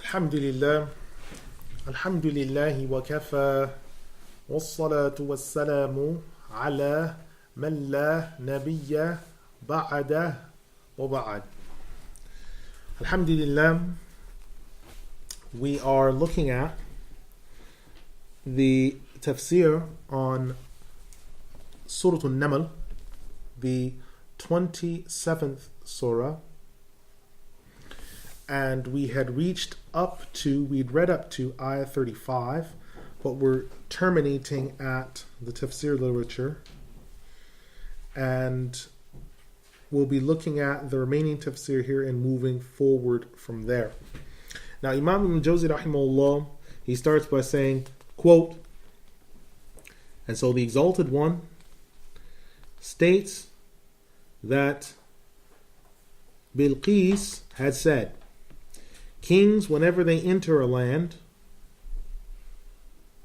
Alhamdulillah, Alhamdulillahi wa kafa, wassalatu wassalamu ala man la nabiyya ba'da wa ba'd. Alhamdulillah, we are looking at the Tafsir on Surah Al-Naml, the 27th Surah, and we had we'd read up to ayat 35, but we're terminating at the Tafsir literature, and we'll be looking at the remaining Tafsir here and moving forward from there. Now, Imam Ibn Al-Jawzi rahimahullah, he starts by saying, quote, and so the Exalted One states that Bilqis had said, kings, whenever they enter a land,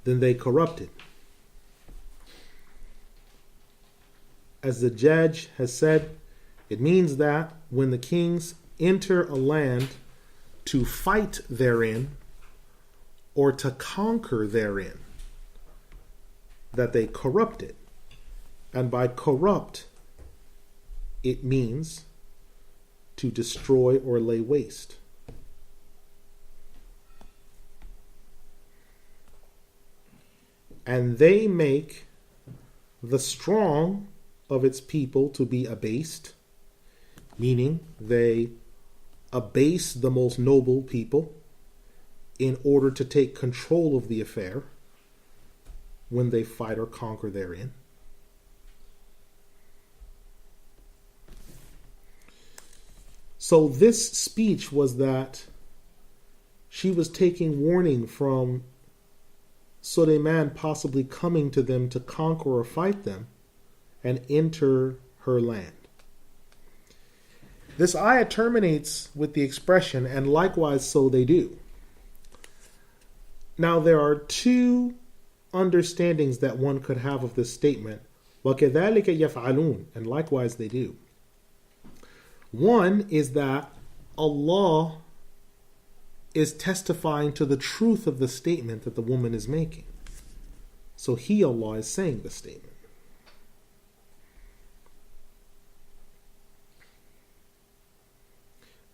then they corrupt it. As the judge has said, it means that when the kings enter a land to fight therein or to conquer therein, that they corrupt it. And by corrupt, it means to destroy or lay waste. And they make the strong of its people to be abased, meaning they abase the most noble people in order to take control of the affair when they fight or conquer therein. So this speech was that she was taking warning from Suleiman possibly coming to them to conquer or fight them and enter her land. This ayah terminates with the expression, and likewise so they do. Now there are two understandings that one could have of this statement, وَكَذَلِكَ يَفْعَلُونَ, and likewise they do. One is that Allah is testifying to the truth of the statement that the woman is making. So He, Allah, is saying the statement.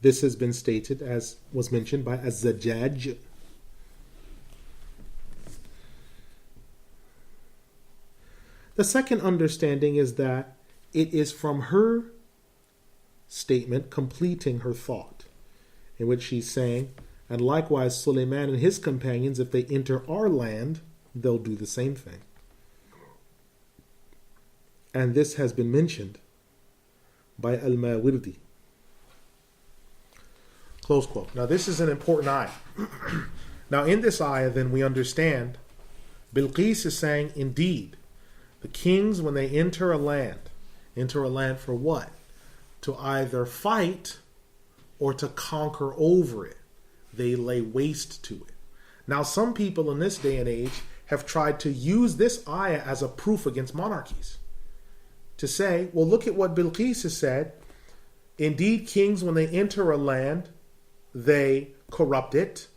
This has been stated, as was mentioned by Az-Zajjaj. The second understanding is that it is from her statement completing her thought, in which she's saying, and likewise Suleiman and his companions, if they enter our land, they'll do the same thing. And this has been mentioned by Al-Mawardi. Close quote. Now this is an important ayah. Now in this ayah then we understand Bilqis is saying, indeed, the kings when they enter a land for what? To either fight or to conquer over it. They lay waste to it. Now some people in this day and age have tried to use this ayah as a proof against monarchies. To say, well, look at what Bilqis has said. Indeed, kings when they enter a land, they corrupt it,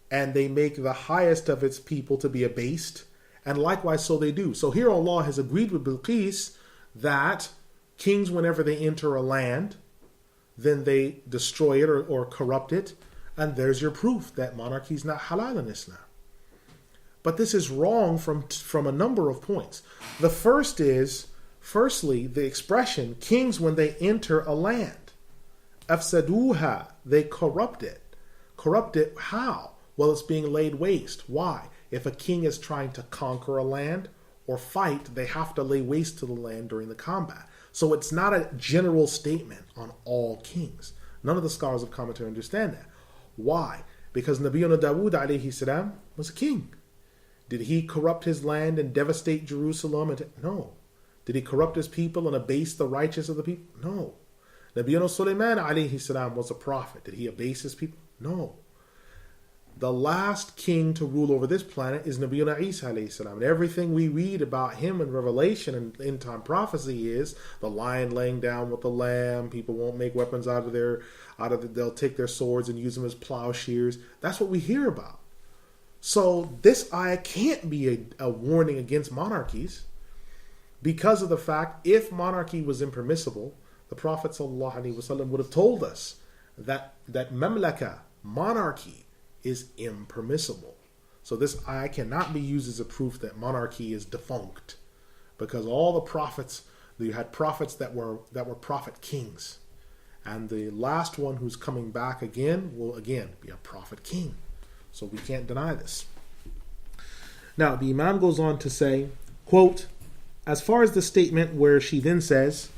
and they make the highest of its people to be abased, and likewise so they do. So here Allah has agreed with Bilqis that kings, whenever they enter a land, then they destroy it or corrupt it, and there's your proof that monarchy is not halal in Islam. But this is wrong from a number of points. The first is, firstly, the expression, kings when they enter a land. Afsaduha, they corrupt it. Corrupt it how? Well, it's being laid waste. Why? If a king is trying to conquer a land or fight, they have to lay waste to the land during the combat. So it's not a general statement on all kings. None of the scholars of commentary understand that. Why? Because Nabiyuna Dawood alayhi salam was a king. Did he corrupt his land and devastate Jerusalem? No. Did he corrupt his people and abase the righteous of the people? No. Nabiyuna Sulaiman alayhi salam was a prophet. Did he abase his people? No. the last king to rule over this planet is Nabiyuna Isa alayhi salam. And everything we read about him in Revelation and end time prophecy is the lion laying down with the lamb. People won't make weapons they'll take their swords and use them as plowshares. That's what we hear about. So this ayah can't be a warning against monarchies, because of the fact, if monarchy was impermissible, the Prophet ﷺ would have told us that mamlaka, monarchy, is impermissible. So this ayah cannot be used as a proof that monarchy is defunct, because all the prophets, you had prophets that were prophet kings, and the last one who's coming back again will again be a prophet king. So we can't deny this. Now the Imam goes on to say, quote, as far as the statement where she then says,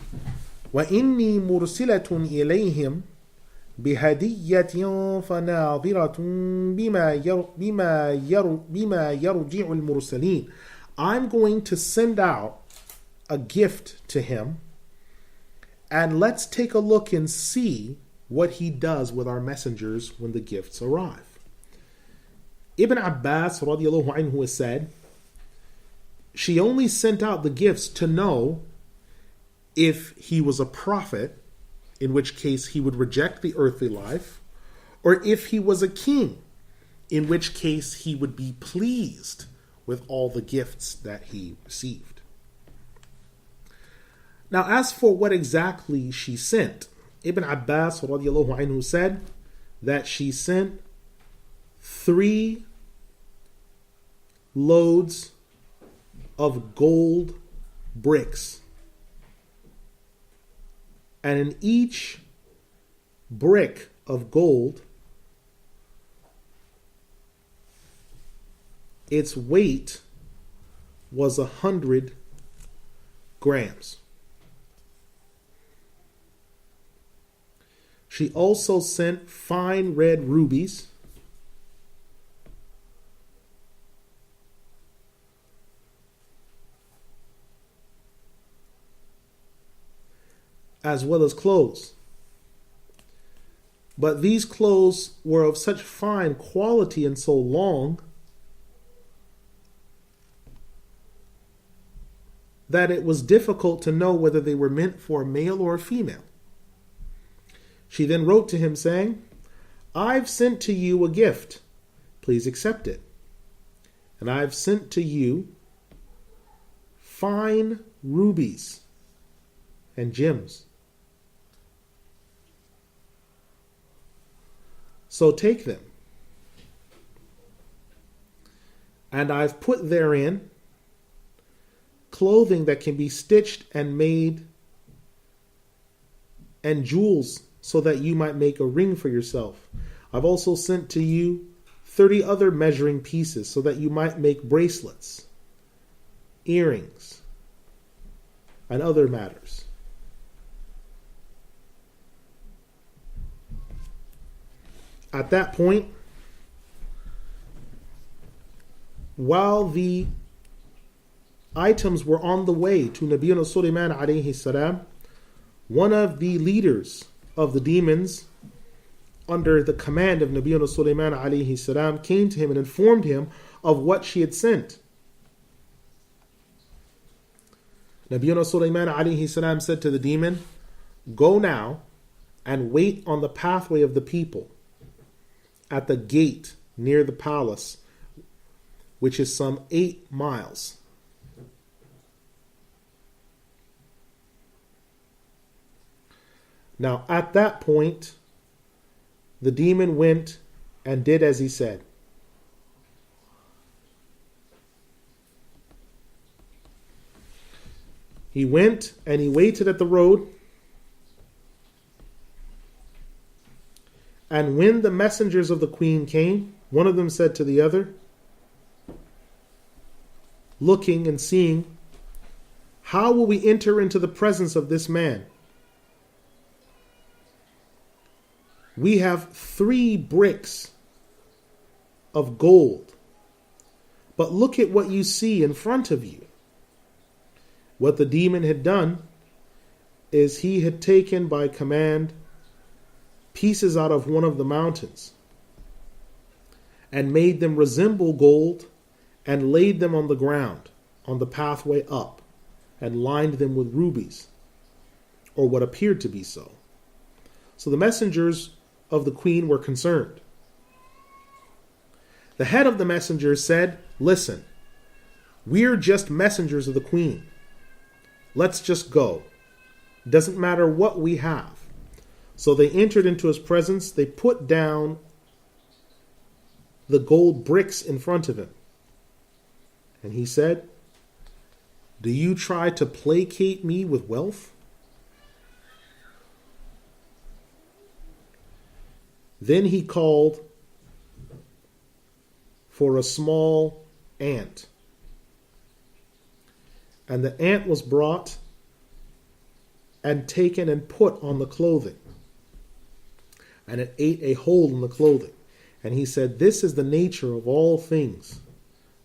وَإِنِّي مُرْسِلَةٌ إِلَيْهِمْ بِهَدِيَّةٍ فَنَاظِرَةٌ بِمَا يَرْجِعُ الْمُرْسَلِينَ, I'm going to send out a gift to him, and let's take a look and see what he does with our messengers when the gifts arrive. Ibn Abbas radiallahu anhu has said, she only sent out the gifts to know if he was a prophet, in which case he would reject the earthly life, or if he was a king, in which case he would be pleased with all the gifts that he received. Now, as for what exactly she sent, Ibn Abbas radiallahu anhu said that she sent 3 loads of gold bricks, and in each brick of gold, its weight was 100 grams. She also sent fine red rubies, as well as clothes. But these clothes were of such fine quality and so long that it was difficult to know whether they were meant for a male or a female. She then wrote to him saying, I've sent to you a gift. Please accept it. And I've sent to you fine rubies and gems. So take them. And I've put therein clothing that can be stitched and made, and jewels so that you might make a ring for yourself. I've also sent to you 30 other measuring pieces so that you might make bracelets, earrings, and other matters. At that point, while the items were on the way to Nabiyuna Sulaiman alayhi salam, one of the leaders of the demons under the command of Nabiyuna Sulaiman alayhi salam came to him and informed him of what she had sent. Nabiyuna Sulaiman alayhi salam said to the demon, go now and wait on the pathway of the people at the gate near the palace, which is some 8 miles. Now, at that point, the demon went and did as he said. He went and he waited at the road. And when the messengers of the queen came, one of them said to the other, looking and seeing, how will we enter into the presence of this man? We have 3 bricks of gold, but look at what you see in front of you. What the demon had done is he had taken by command pieces out of one of the mountains, and made them resemble gold, and laid them on the ground, on the pathway up, and lined them with rubies, or what appeared to be so. So the messengers of the queen were concerned. The head of the messengers said, "Listen, we're just messengers of the queen. Let's just go. Doesn't matter what we have." So they entered into his presence. They put down the gold bricks in front of him. And he said, "Do you try to placate me with wealth?" Then he called for a small ant. And the ant was brought and taken and put on the clothing. And it ate a hole in the clothing. And he said, "This is the nature of all things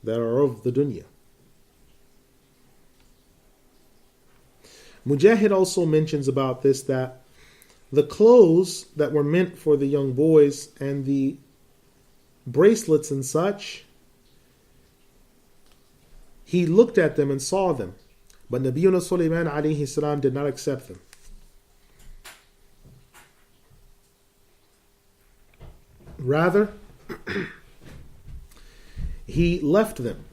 that are of the dunya." Mujahid also mentions about this that the clothes that were meant for the young boys and the bracelets and such, he looked at them and saw them, but Nabiyuna Sulaiman alayhi salam did not accept them. Rather, he left them.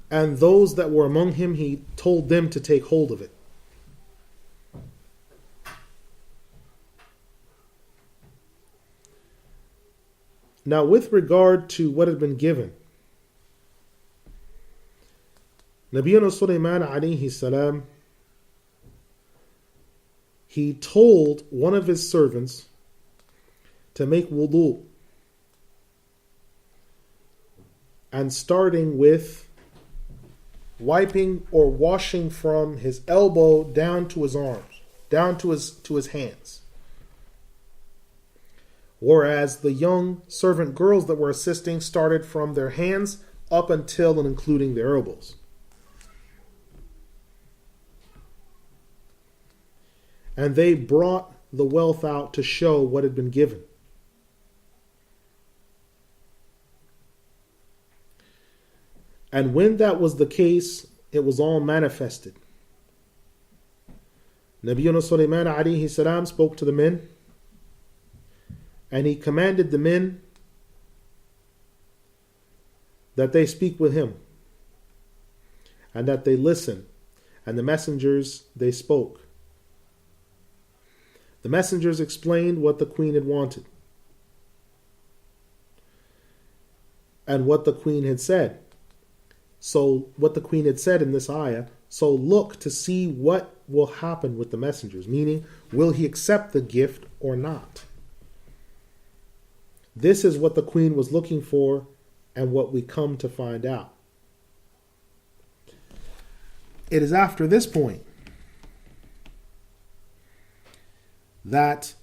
And those that were among him, he told them to take hold of it. Now, with regard to what had been given, Nabiyuna Sulaiman alayhi salam, he told one of his servants to make wudu, and starting with wiping or washing from his elbow down to his arms, down to his hands. Whereas the young servant girls that were assisting started from their hands up until and including their elbows. And they brought the wealth out to show what had been given. And when that was the case, it was all manifested. Nabiyuna Sulaiman alayhi salam spoke to the men, and he commanded the men that they speak with him, and that they listen, and the messengers, they spoke. The messengers explained what the queen had wanted, and what the queen had said. So what the queen had said in this ayah, so look to see what will happen with the messengers, meaning, will he accept the gift or not? This is what the queen was looking for, and what we come to find out. It is after this point that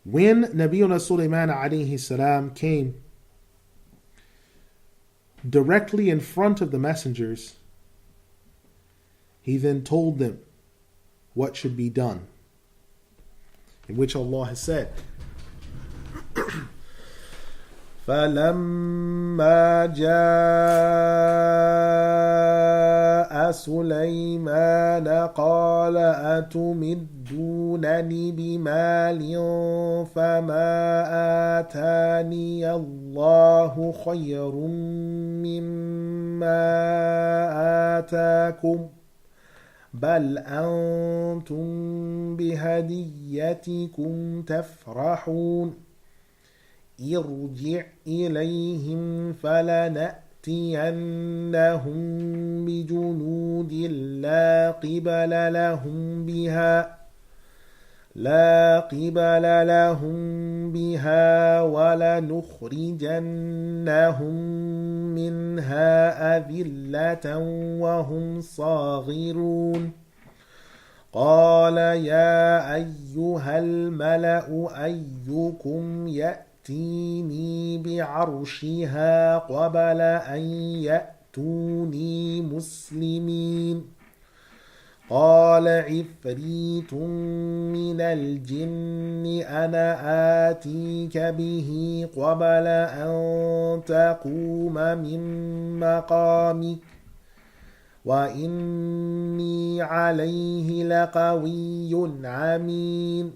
when Nabiyuna Sulaiman alayhi salam came directly in front of the messengers, he then told them what should be done, in which Allah has said, فَلَمَّا جَاءَ سُلَيْمَانَ قَالَ أَتُمِدُّونَنِي بِمَالٍ فَمَا آتَانِيَ اللَّهُ خَيْرٌ مِّمَّا آتَاكُمْ بَلْ أَنْتُمْ بِهَدِيَّتِكُمْ تَفْرَحُونَ ارجع إليهم فلنأتينهم بجنود لا قبل لهم بها ولنخرجنهم منها أذلة وهم صاغرون قال يا أيها الملأ أيكم يأتيني بعرشها قبل أن يأتوني مسلمين قال عفريت من الجن أنا آتيك به قبل أن تقوم من مقامك وإني عليه لقوي أمين.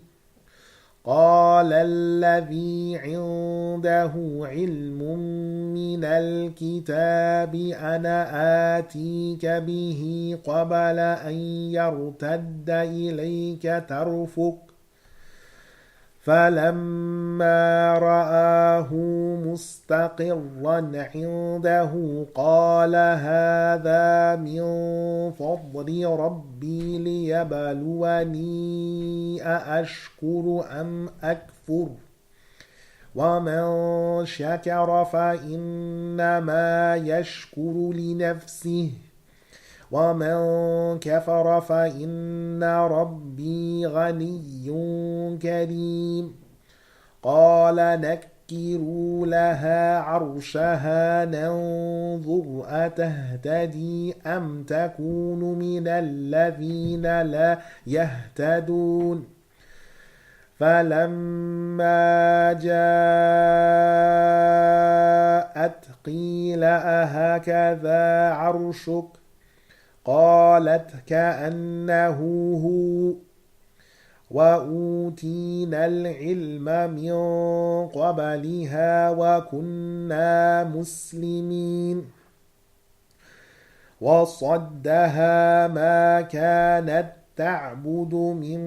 قال الذي عنده علم من الكتاب أنا آتيك به قبل أن يرتد إليك طرفك فلما رآه مستقرا عنده قال هذا من فضل ربي ليبلوني أأشكر أم أكفر ومن شكر فإنما يشكر لنفسه ومن كفر فإن ربي غني كريم. قال نكروا لها عرشها ننظر أتهتدي أم تكون من الذين لا يهتدون. فلما جاءت قيل أهكذا عرشك قالت كأنه هو وأوتينا العلم من قبلها وكنا مسلمين. وصدها ما كانت تعبد من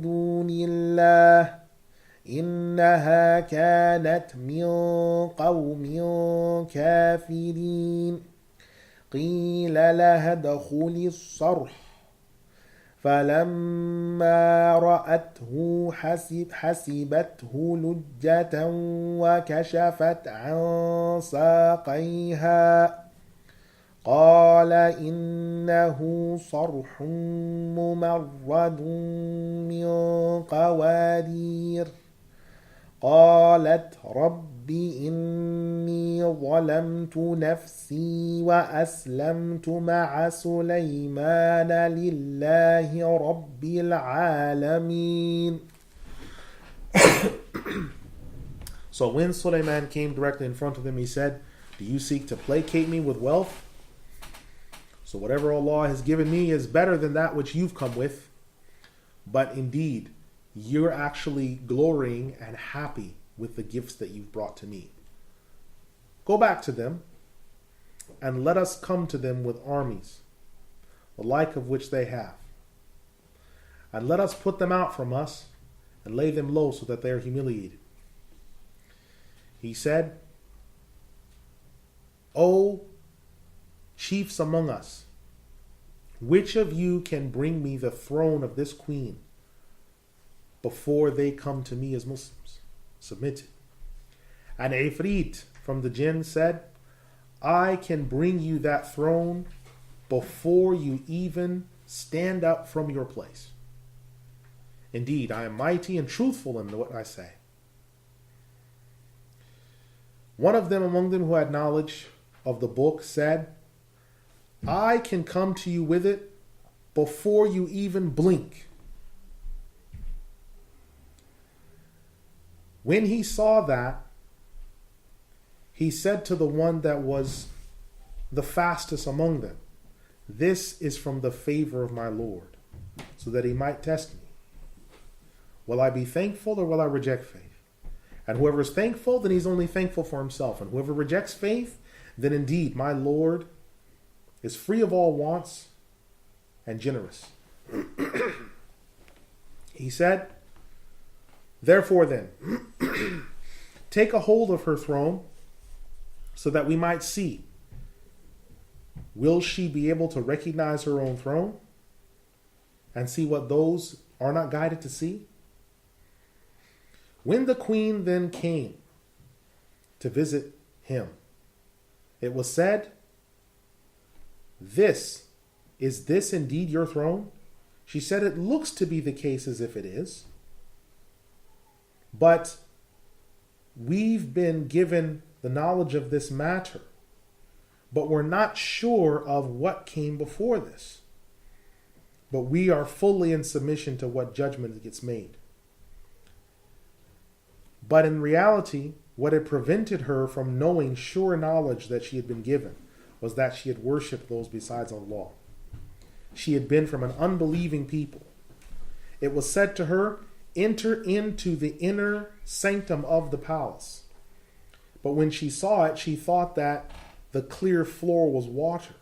دون الله إنها كانت من قوم كافرين. قيل لها ادخل الصرح فلما رأته حسبته لجة وكشفت عن ساقيها قال إنه صرح ممرد من قوارير. قالت رب إني ظلمت نفسي وأسلمت مع سليمان لله رب العالمين. So when Sulaiman came directly in front of him, he said, do you seek to placate me with wealth? So whatever Allah has given me is better than that which you've come with. But indeed, you're actually glorying and happy with the gifts that you've brought to me. Go back to them and let us come to them with armies, the like of which they have. And let us put them out from us and lay them low so that they are humiliated. He said, O chiefs among us, which of you can bring me the throne of this queen before they come to me as Muslims? Submitted. And Ifrit from the jinn said, I can bring you that throne before you even stand up from your place. Indeed, I am mighty and truthful in what I say. One of them among them who had knowledge of the book said, I can come to you with it before you even blink. When he saw that, he said to the one that was the fastest among them, this is from the favor of my Lord, so that he might test me. Will I be thankful or will I reject faith? And whoever is thankful, then he's only thankful for himself. And whoever rejects faith, then indeed my Lord is free of all wants and generous. He said, therefore then, take a hold of her throne so that we might see. Will she be able to recognize her own throne and see what those are not guided to see? When the queen then came to visit him, it was said, is this indeed your throne? She said, it looks to be the case as if it is. But we've been given the knowledge of this matter, but we're not sure of what came before this. but we are fully in submission to what judgment gets made. But in reality, what had prevented her from knowing sure knowledge that she had been given was that she had worshipped those besides Allah. She had been from an unbelieving people. It was said to her, enter into the inner sanctum of the palace. But when she saw it, she thought that the clear floor was water.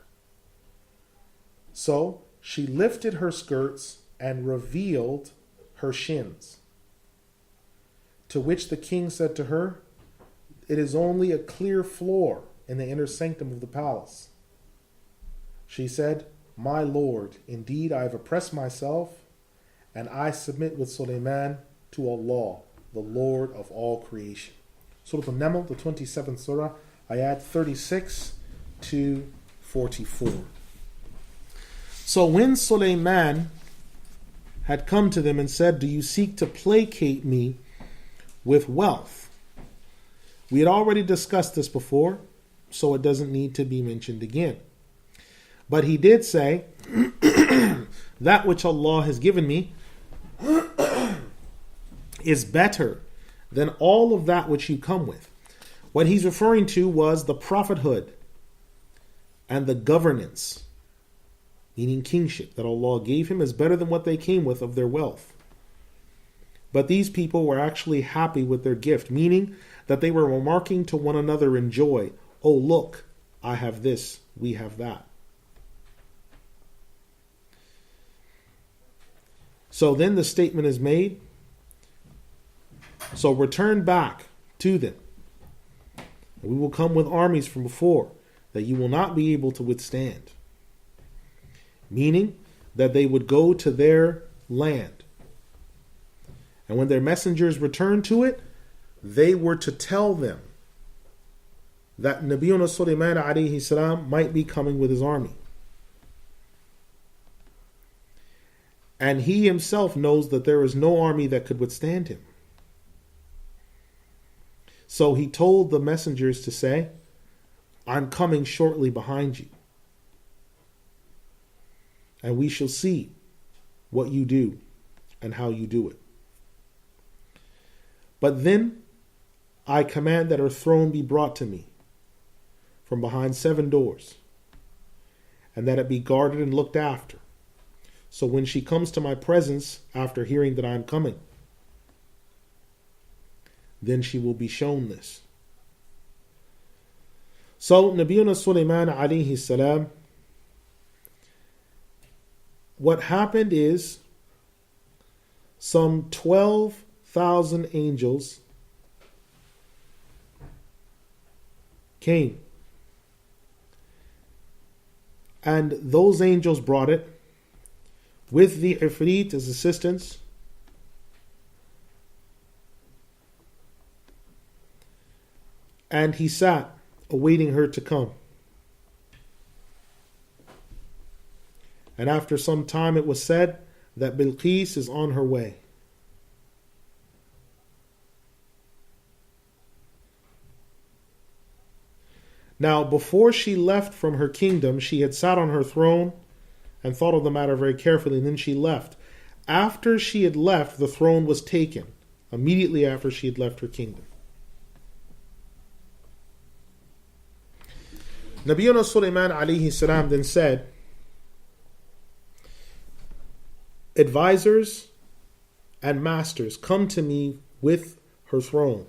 So she lifted her skirts and revealed her shins. To which the king said to her, it is only a clear floor in the inner sanctum of the palace. She said, my Lord, indeed I have oppressed myself, and I submit with Sulaiman to Allah, the Lord of all creation. Surah Al-Naml, the 27th surah, ayat 36 to 44. So when Sulaiman had come to them and said, do you seek to placate me with wealth? We had already discussed this before, so it doesn't need to be mentioned again. But he did say, that which Allah has given me is better than all of that which you come with. What he's referring to was the prophethood and the governance, meaning kingship, that Allah gave him is better than what they came with of their wealth. But these people were actually happy with their gift, meaning that they were remarking to one another in joy, oh look, I have this, we have that. So then the statement is made, so return back to them. We will come with armies from before that you will not be able to withstand. Meaning that they would go to their land. And when their messengers returned to it, they were to tell them that Nabiyyuna Sulaiman alayhi salam might be coming with his army. And he himself knows that there is no army that could withstand him. So he told the messengers to say, I'm coming shortly behind you. And we shall see what you do and how you do it. But then I command that her throne be brought to me from behind 7 doors, and that it be guarded and looked after. So when she comes to my presence after hearing that I am coming, then she will be shown this. So Nabiyyuna Sulaiman alayhi salam, what happened is some 12,000 angels came. And those angels brought it with the Ifrit as assistants. And he sat awaiting her to come. And after some time it was said that Bilqis is on her way. Now, before she left from her kingdom, she had sat on her throne and thought of the matter very carefully, and then she left. After she had left, the throne was taken, immediately after she had left her kingdom. Nabiyyuna Sulaiman alayhi salam then said, advisors and masters, come to me with her throne.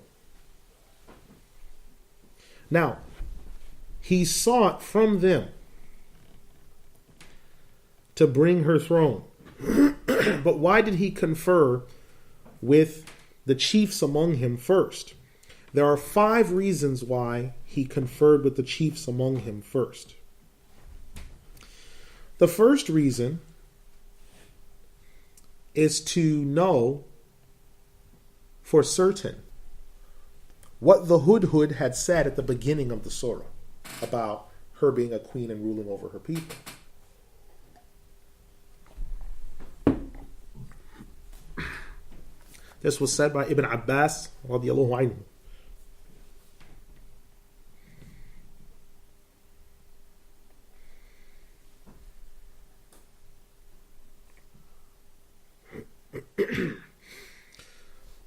Now, he sought from them to bring her throne. But why did he confer with the chiefs among him first? There are 5 reasons why he conferred with the chiefs among him first. The first reason is to know for certain what the Hudhud had said at the beginning of the surah about her being a queen and ruling over her people. This was said by Ibn Abbas radiallahu anhu.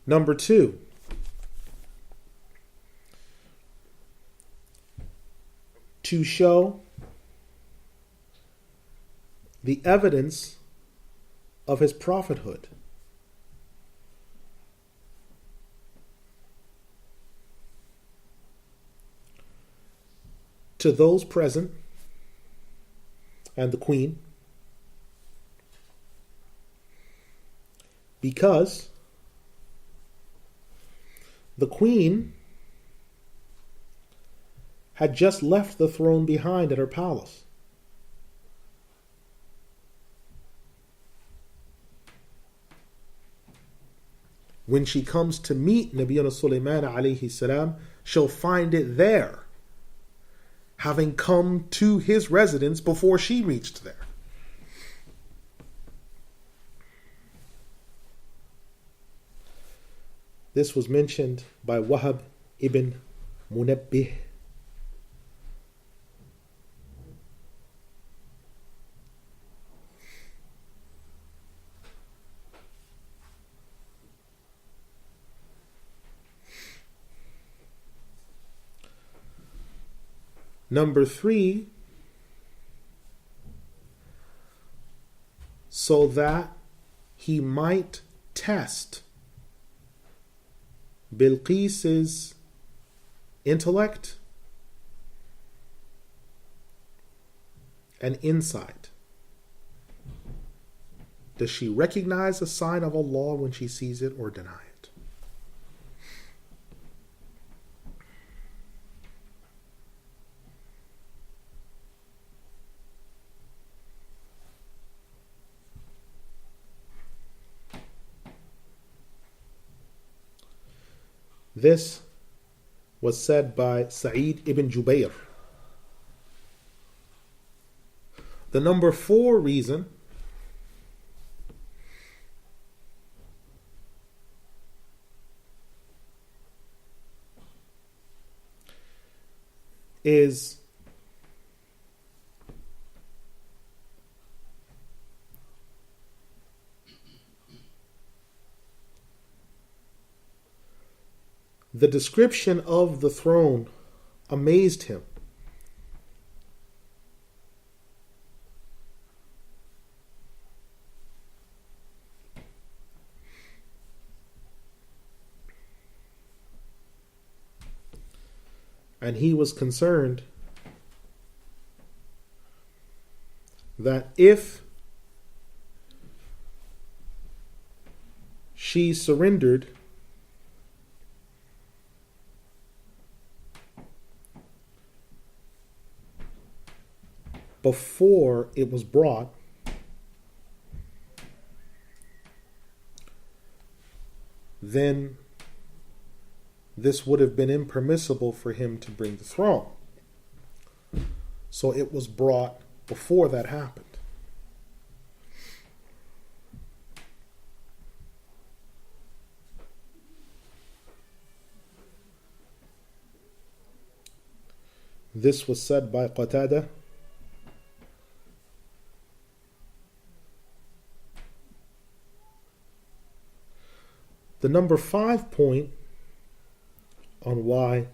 Number two, to show the evidence of his prophethood. To those present and the queen, because the queen had just left the throne behind at her palace. When she comes to meet Nabiyuna Sulaiman alayhi salam, she'll find it there, having come to his residence before she reached there. This was mentioned by Wahab ibn Munabbih. Number three, so that he might test Bilqis's intellect and insight. Does she recognize a sign of Allah when she sees it or deny it? This was said by Sa'id ibn Jubayr. The number four reason is the description of the throne amazed him. And he was concerned that if she surrendered before it was brought, then this would have been impermissible for him to bring the throne. So it was brought before that happened. This was said by Qatada. The number 5 point on why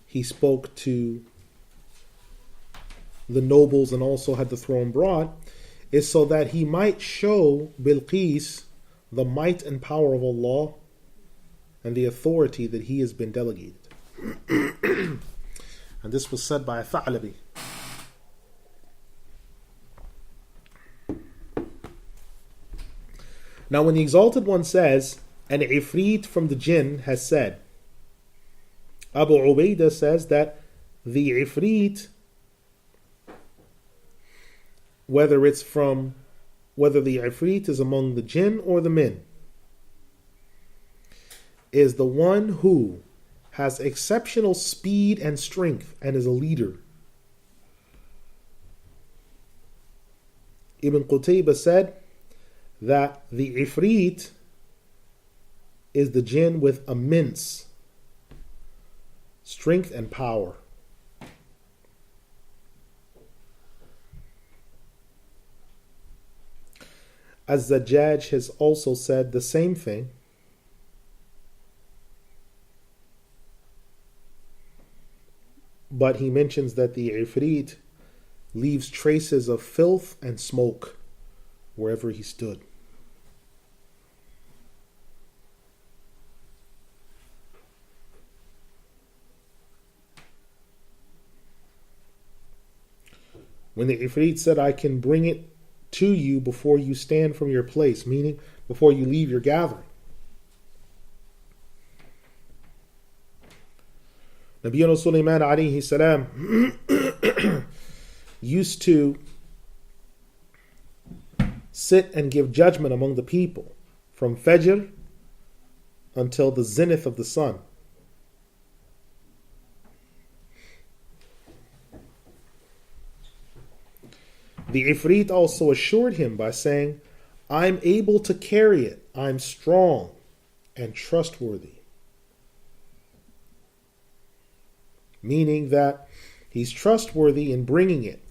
he spoke to the nobles and also had the throne brought is so that he might show Bilqis the might and power of Allah and the authority that he has been delegated. And this was said by Tha'labi. Now when the Exalted One says, an Ifrit from the jinn has said, Abu Ubaidah says that the Ifrit, whether the Ifrit is among the jinn or the men, is the one who has exceptional speed and strength and is a leader. Ibn Qutaybah said that the Ifrit is the jinn with immense strength and power. Az-Zajjaj has also said the same thing, but he mentions that the Ifrit leaves traces of filth and smoke wherever he stood. When the Ifrit said, I can bring it to you before you stand from your place, meaning before you leave your gathering. Nabiyuna Sulaiman alayhi salam used to sit and give judgment among the people from Fajr until the zenith of the sun. The Ifrit also assured him by saying, I'm able to carry it. I'm strong and trustworthy. Meaning that he's trustworthy in bringing it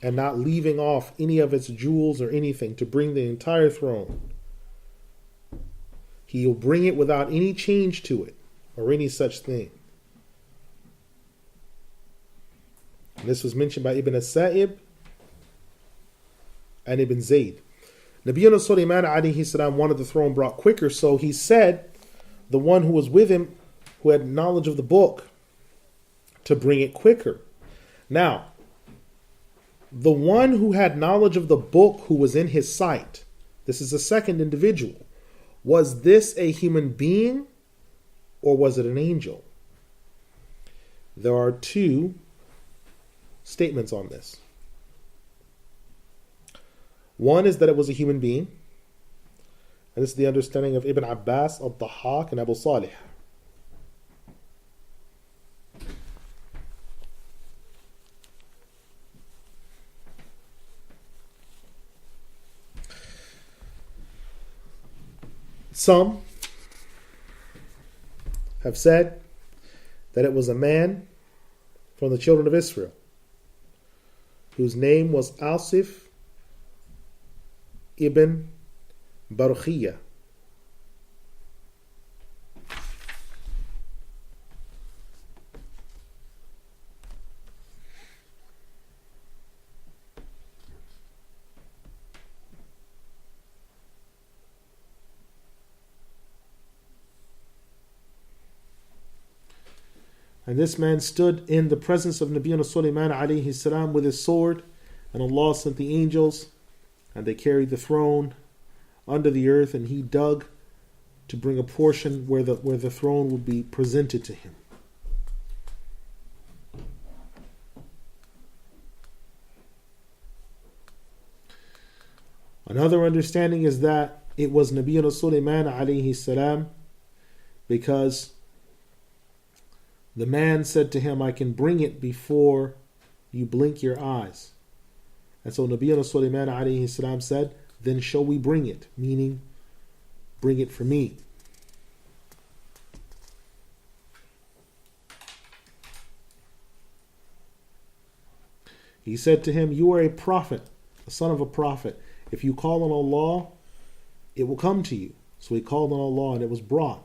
and not leaving off any of its jewels or anything to bring the entire throne. He'll bring it without any change to it or any such thing. And this was mentioned by Ibn as-Sa'ib and Ibn Zayd. Nabiyuna Sulaiman alayhi salam wanted the throne brought quicker, so he said the one who was with him, who had knowledge of the book, to bring it quicker. Now, the one who had knowledge of the book who was in his sight, this is a second individual. Was this a human being or was it an angel? There are two statements on this. One is that it was a human being, and this is the understanding of Ibn Abbas, Al-Dhahhak, and Abu Salih. Some have said that it was a man from the children of Israel whose name was Asif ibn Baruchiyah. And this man stood in the presence of Nabiyuna Sulaiman alayhi salam with his sword, and Allah sent the angels, and they carried the throne under the earth, and he dug to bring a portion where the throne would be presented to him. Another understanding is that it was Nabiyuna Sulaiman alayhi salam, because the man said to him, I can bring it before you blink your eyes. And so Nabiyuna Sulaiman alayhi salam said, then shall we bring it? Meaning, bring it for me. He said to him, you are a prophet, a son of a prophet. If you call on Allah, it will come to you. So he called on Allah and it was brought.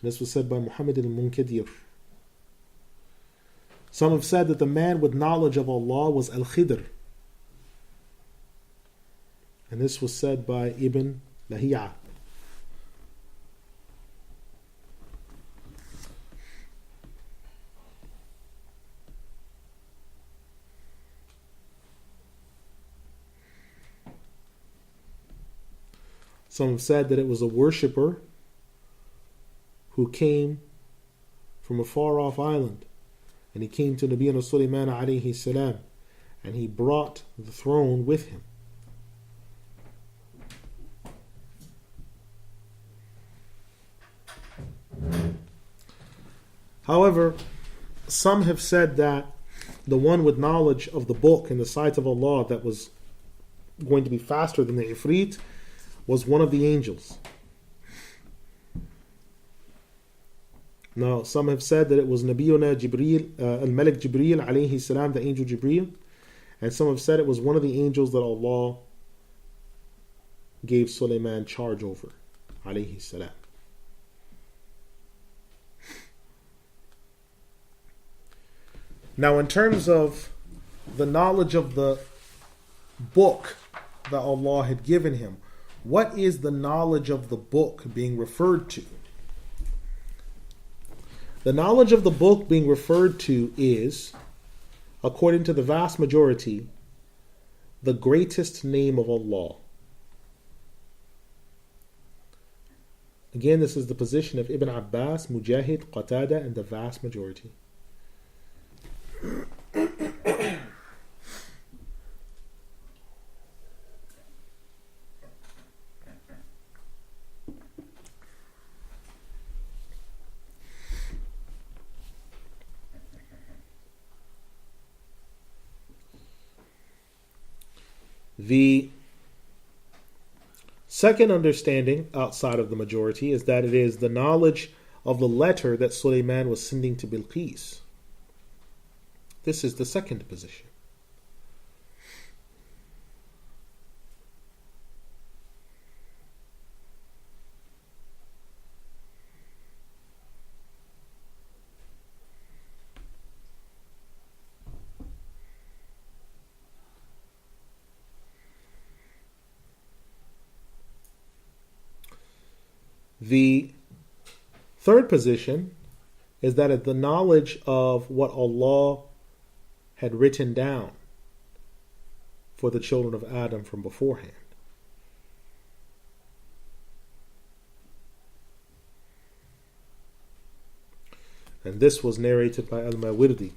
And this was said by Muhammad al-Munkadir. Some have said that the man with knowledge of Allah was Al-Khidr. And this was said by Ibn Lahi'a. Some have said that it was a worshipper who came from a far off island, and he came to Nabiyuna Sulaiman alayhi salam, and he brought the throne with him. However, some have said that the one with knowledge of the book in the sight of Allah that was going to be faster than the Ifrit was one of the angels. Now, some have said that it was Nabiyuna Jibreel, Al-Malik Jibreel alayhi salam, the angel Jibreel, and some have said it was one of the angels that Allah gave Sulaiman charge over, alayhi salam. Now, in terms of the knowledge of the book that Allah had given him, what is the knowledge of the book being referred to? The knowledge of the book being referred to is, according to the vast majority, the greatest name of Allah. Again, this is the position of Ibn Abbas, Mujahid, Qatada, and the vast majority. The second understanding outside of the majority is that it is the knowledge of the letter that Sulaiman was sending to Bilqis. This is the second position. The third position is that it's the knowledge of what Allah had written down for the children of Adam from beforehand. And this was narrated by Al-Mawardi.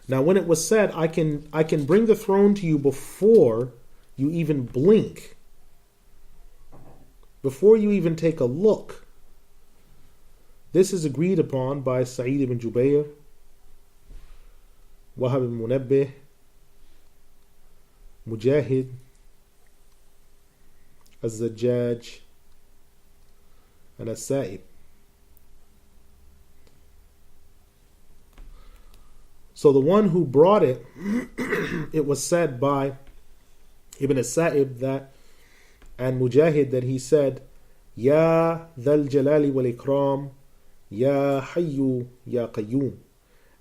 Now, when it was said, I can bring the throne to you before you even blink, before you even take a look, this is agreed upon by Sa'id ibn Jubayr, Wahab ibn Munabbih, Mujahid, Az-Zajjaj, and As-Sa'ib. So the one who brought it, it was said by Ibn As-Sa'ib that, and Mujahid, that he said, Ya dhal jalali wal ikram, Ya hayyu ya qayyum,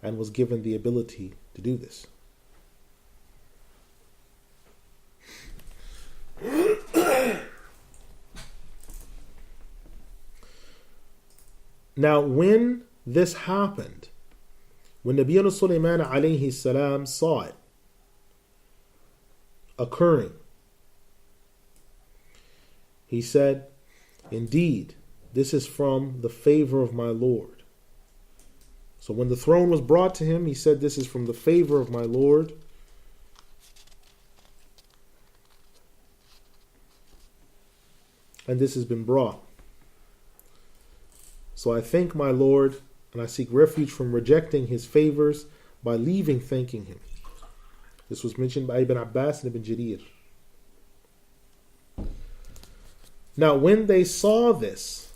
and was given the ability to do this. Now, when this happened, when Nabiyyuna Sulaiman alayhi salam saw it occurring, he said, indeed, this is from the favor of my Lord. So when the throne was brought to him, he said, this is from the favor of my Lord. And this has been brought. So I thank my Lord, and I seek refuge from rejecting his favors by leaving thanking him. This was mentioned by Ibn Abbas and Ibn Jarir. Now, when they saw this,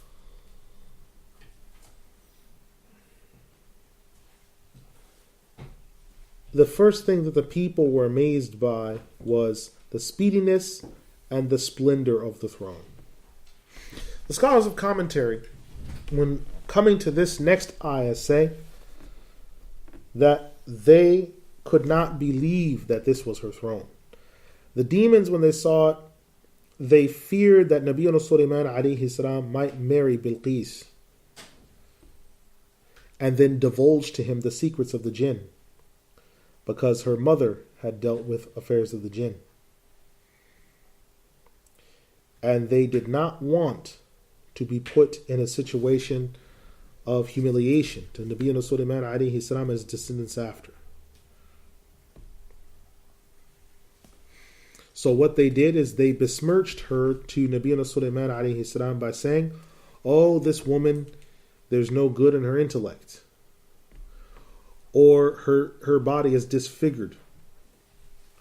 the first thing that the people were amazed by was the speediness and the splendor of the throne. The scholars of commentary, when coming to this next ayah, say that they could not believe that this was her throne. The demons, when they saw it, they feared that Nabiyyuna Sulaiman alayhi salam might marry Bilqis and then divulge to him the secrets of the jinn, because her mother had dealt with affairs of the jinn. And they did not want to be put in a situation of humiliation to Nabiyyuna Sulaiman alayhi salam and his descendants after. So what they did is they besmirched her to Nabiyyuna Sulaiman alayhi salam by saying, oh, this woman, there's no good in her intellect. Or her body is disfigured.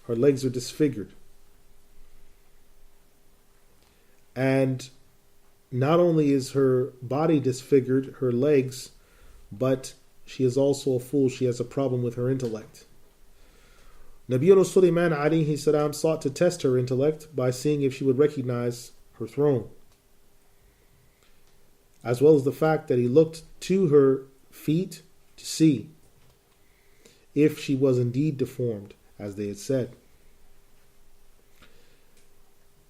Her legs are disfigured. And not only is her body disfigured, her legs, but she is also a fool. She has a problem with her intellect. Nabiyyuna Sulaiman alayhi salam sought to test her intellect by seeing if she would recognize her throne, as well as the fact that he looked to her feet to see if she was indeed deformed, as they had said.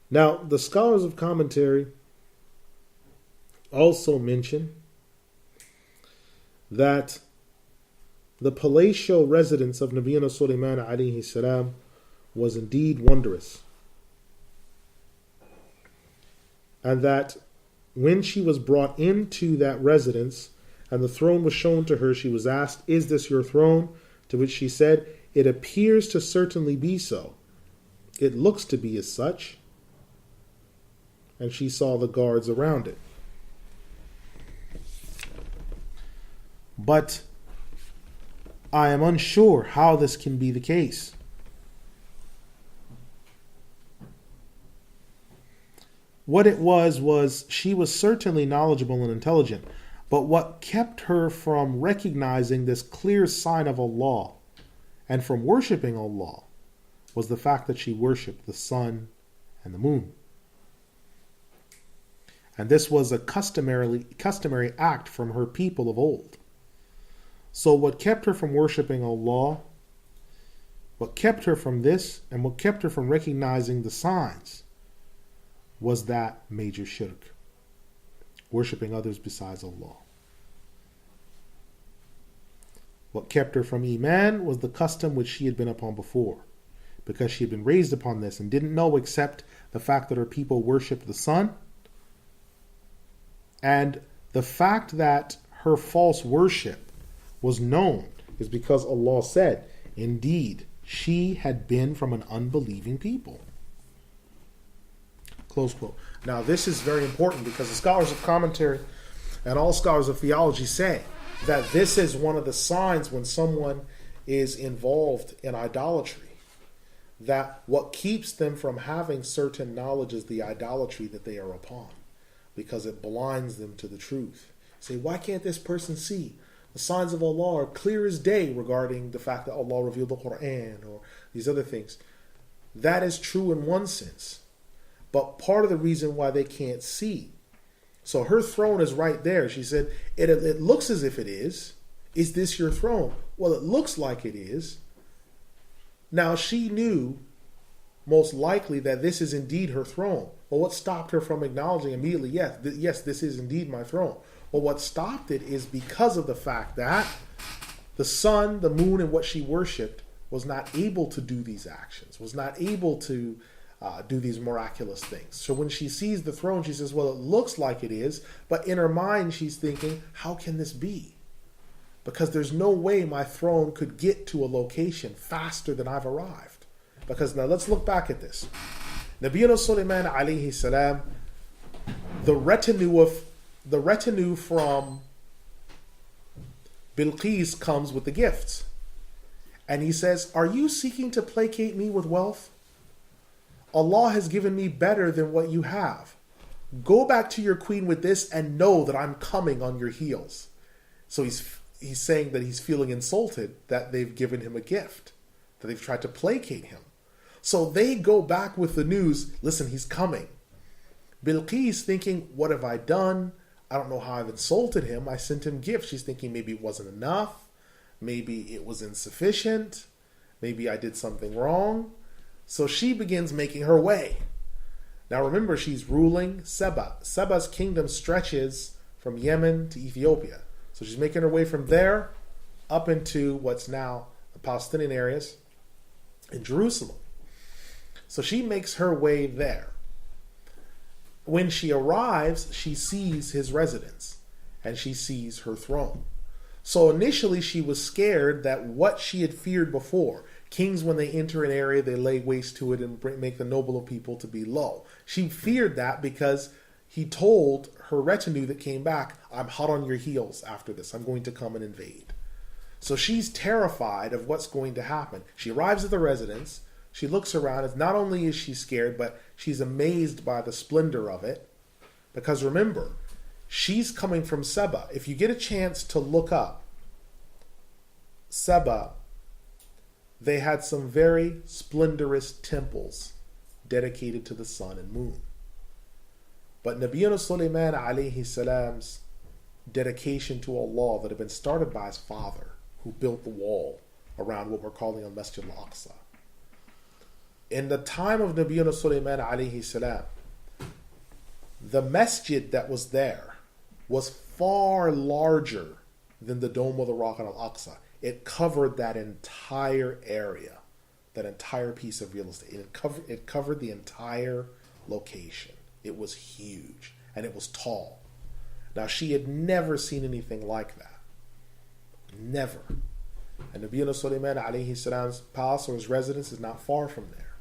Now, the scholars of commentary also mention that the palatial residence of Nabiyina Sulaiman alayhi salam was indeed wondrous, and that when she was brought into that residence and the throne was shown to her, she was asked, "Is this your throne?" To which she said, "It appears to certainly be so. It looks to be as such." And she saw the guards around it. But I am unsure how this can be the case. What it was she was certainly knowledgeable and intelligent, but what kept her from recognizing this clear sign of Allah and from worshipping Allah was the fact that she worshipped the sun and the moon. And this was a customary act from her people of old. So what kept her from worshipping Allah, what kept her from this, and what kept her from recognizing the signs was that major shirk, worshipping others besides Allah. What kept her from Iman was the custom which she had been upon before, because she had been raised upon this and didn't know except the fact that her people worshipped the sun, and the fact that her false worship was known is because Allah said, indeed, she had been from an unbelieving people. Close quote. Now this is very important because the scholars of commentary and all scholars of theology say that this is one of the signs when someone is involved in idolatry, that what keeps them from having certain knowledge is the idolatry that they are upon, because it blinds them to the truth. Say, why can't this person see? The signs of Allah are clear as day regarding the fact that Allah revealed the Qur'an or these other things. That is true in one sense. But part of the reason why they can't see. So her throne is right there. She said, it looks as if it is. Is this your throne? Well, it looks like it is. Now she knew most likely that this is indeed her throne. Well, what stopped her from acknowledging immediately, yes, this is indeed my throne. Well, what stopped it is because of the fact that the sun, the moon, and what she worshipped was not able to do these actions, was not able to do these miraculous things. So when she sees the throne, she says, well, it looks like it is, but in her mind she's thinking, how can this be? Because there's no way my throne could get to a location faster than I've arrived. Because now let's look back at this. Nabiyuna Sulaiman alayhi salam, the retinue from Bilqis comes with the gifts. And he says, are you seeking to placate me with wealth? Allah has given me better than what you have. Go back to your queen with this and know that I'm coming on your heels. So he's saying that he's feeling insulted that they've given him a gift, that they've tried to placate him. So they go back with the news, listen, he's coming. Bilqis thinking, what have I done? I don't know how I've insulted him. I sent him gifts. She's thinking maybe it wasn't enough. Maybe it was insufficient. Maybe I did something wrong. So she begins making her way. Now remember, she's ruling Seba. Seba's kingdom stretches from Yemen to Ethiopia. So she's making her way from there up into what's now the Palestinian areas in Jerusalem. So she makes her way there. When she arrives, she sees his residence and she sees her throne. So initially she was scared that what she had feared before, kings when they enter an area, they lay waste to it and make the noble of people to be low. She feared that because he told her retinue that came back, I'm hot on your heels after this. I'm going to come and invade. So she's terrified of what's going to happen. She arrives at the residence. She looks around. And not only is she scared, but she's amazed by the splendor of it. Because remember, she's coming from Seba. If you get a chance to look up Seba, they had some very splendorous temples dedicated to the sun and moon. But Nabiyuna Sulaiman alayhi salam's dedication to Allah that had been started by his father, who built the wall, around what we're calling Al-Masjid Al-Aqsa. In the time of Nabiyyuna Sulaiman alayhi salam, the masjid that was there was far larger than the Dome of the Rock and Al-Aqsa. It covered that entire area, that entire piece of real estate. It covered the entire location. It was huge and it was tall. Now, she had never seen anything like that. Never. And Nabiyyuna Sulaiman alayhi salam's palace or his residence is not far from there.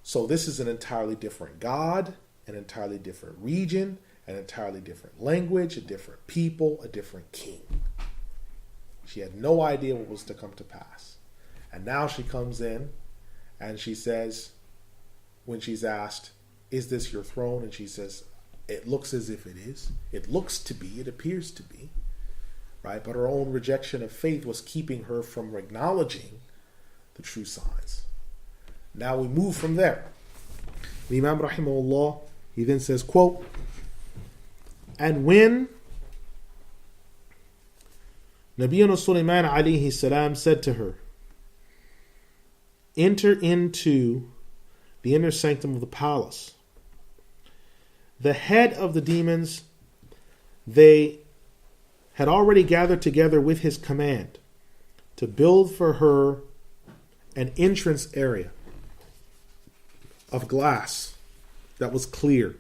So this is an entirely different God, an entirely different region, an entirely different language, a different people, a different king. She had no idea what was to come to pass. And now she comes in and she says, when she's asked, is this your throne? And she says, it looks as if it is. It looks to be, it appears to be. Right? But her own rejection of faith was keeping her from acknowledging the true signs. Now we move from there. The Imam rahimahullah, he then says, quote, and when Nabiyyuna Sulaiman alayhi salam said to her, enter into the inner sanctum of the palace, the head of the demons, they had already gathered together with his command to build for her an entrance area of glass that was clear,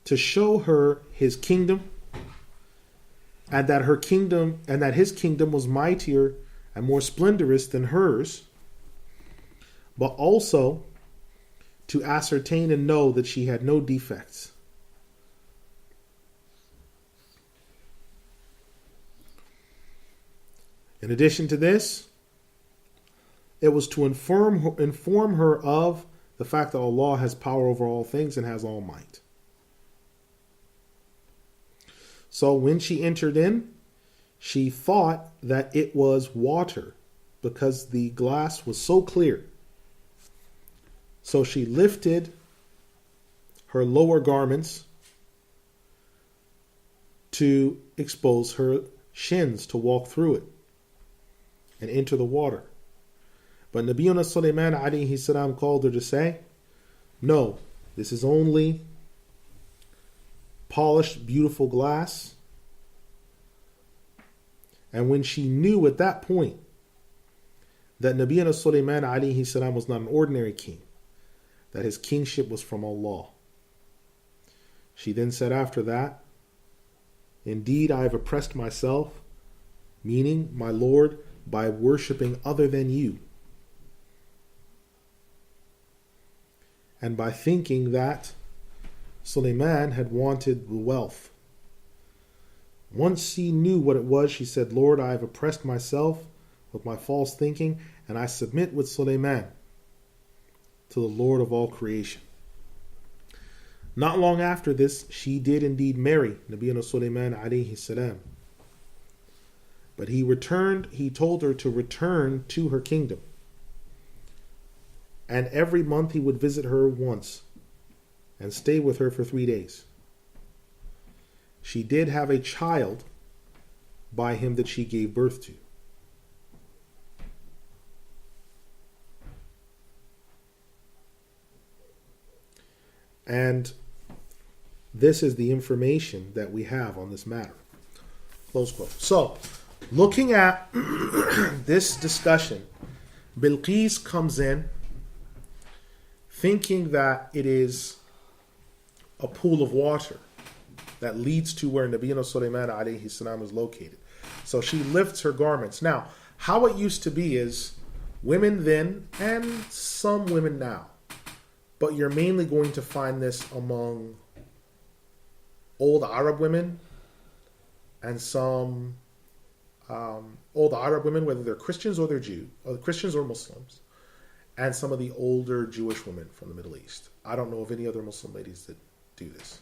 to show her his kingdom, and that his kingdom was mightier and more splendorous than hers, but also to ascertain and know that she had no defects. In addition to this, it was to inform her of the fact that Allah has power over all things and has all might. So when she entered in, she thought that it was water because the glass was so clear. So she lifted her lower garments to expose her shins to walk through it and enter the water. But Nabiyyuna Sulaiman alayhi salam called her to say, no, this is only polished, beautiful glass. And when she knew at that point that Nabiyyuna Sulaiman alayhi salam was not an ordinary king, that his kingship was from Allah, she then said after that, indeed I have oppressed myself, meaning my Lord, by worshipping other than you, and by thinking that Sulaiman had wanted the wealth. Once she knew what it was, she said, Lord, I have oppressed myself with my false thinking, and I submit with Sulaiman to the Lord of all creation. Not long after this, she did indeed marry Nabiyyuna Sulaiman alayhi salam. But he told her to return to her kingdom. And every month he would visit her once and stay with her for 3 days. She did have a child by him that she gave birth to. And this is the information that we have on this matter. Close quote. So, looking at this discussion, Bilqis comes in thinking that it is a pool of water that leads to where Nabiyyuna Sulaiman alayhi salam is located. So she lifts her garments. Now, how it used to be is women then, and some women now, but you're mainly going to find this among old Arab women and some old Arab women, whether they're Christians or they're Jews, or Christians or Muslims, and some of the older Jewish women from the Middle East. I don't know of any other Muslim ladies that do this.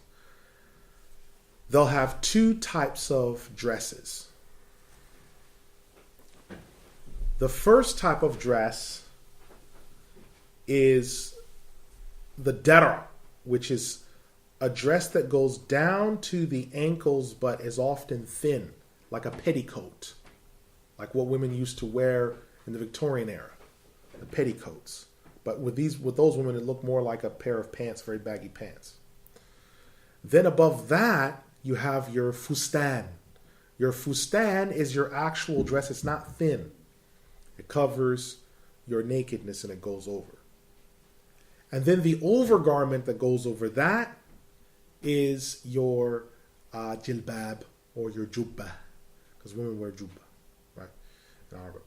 They'll have two types of dresses. The first type of dress is the dara, which is a dress that goes down to the ankles but is often thin, like a petticoat, like what women used to wear in the Victorian era, the petticoats. But with those women, it looked more like a pair of pants, very baggy pants. Then above that, you have your fustan. Your fustan is your actual dress. It's not thin. It covers your nakedness and it goes over. And then the overgarment that goes over that is your jilbab or your jubba, because women wear jubba, right, in Arabic.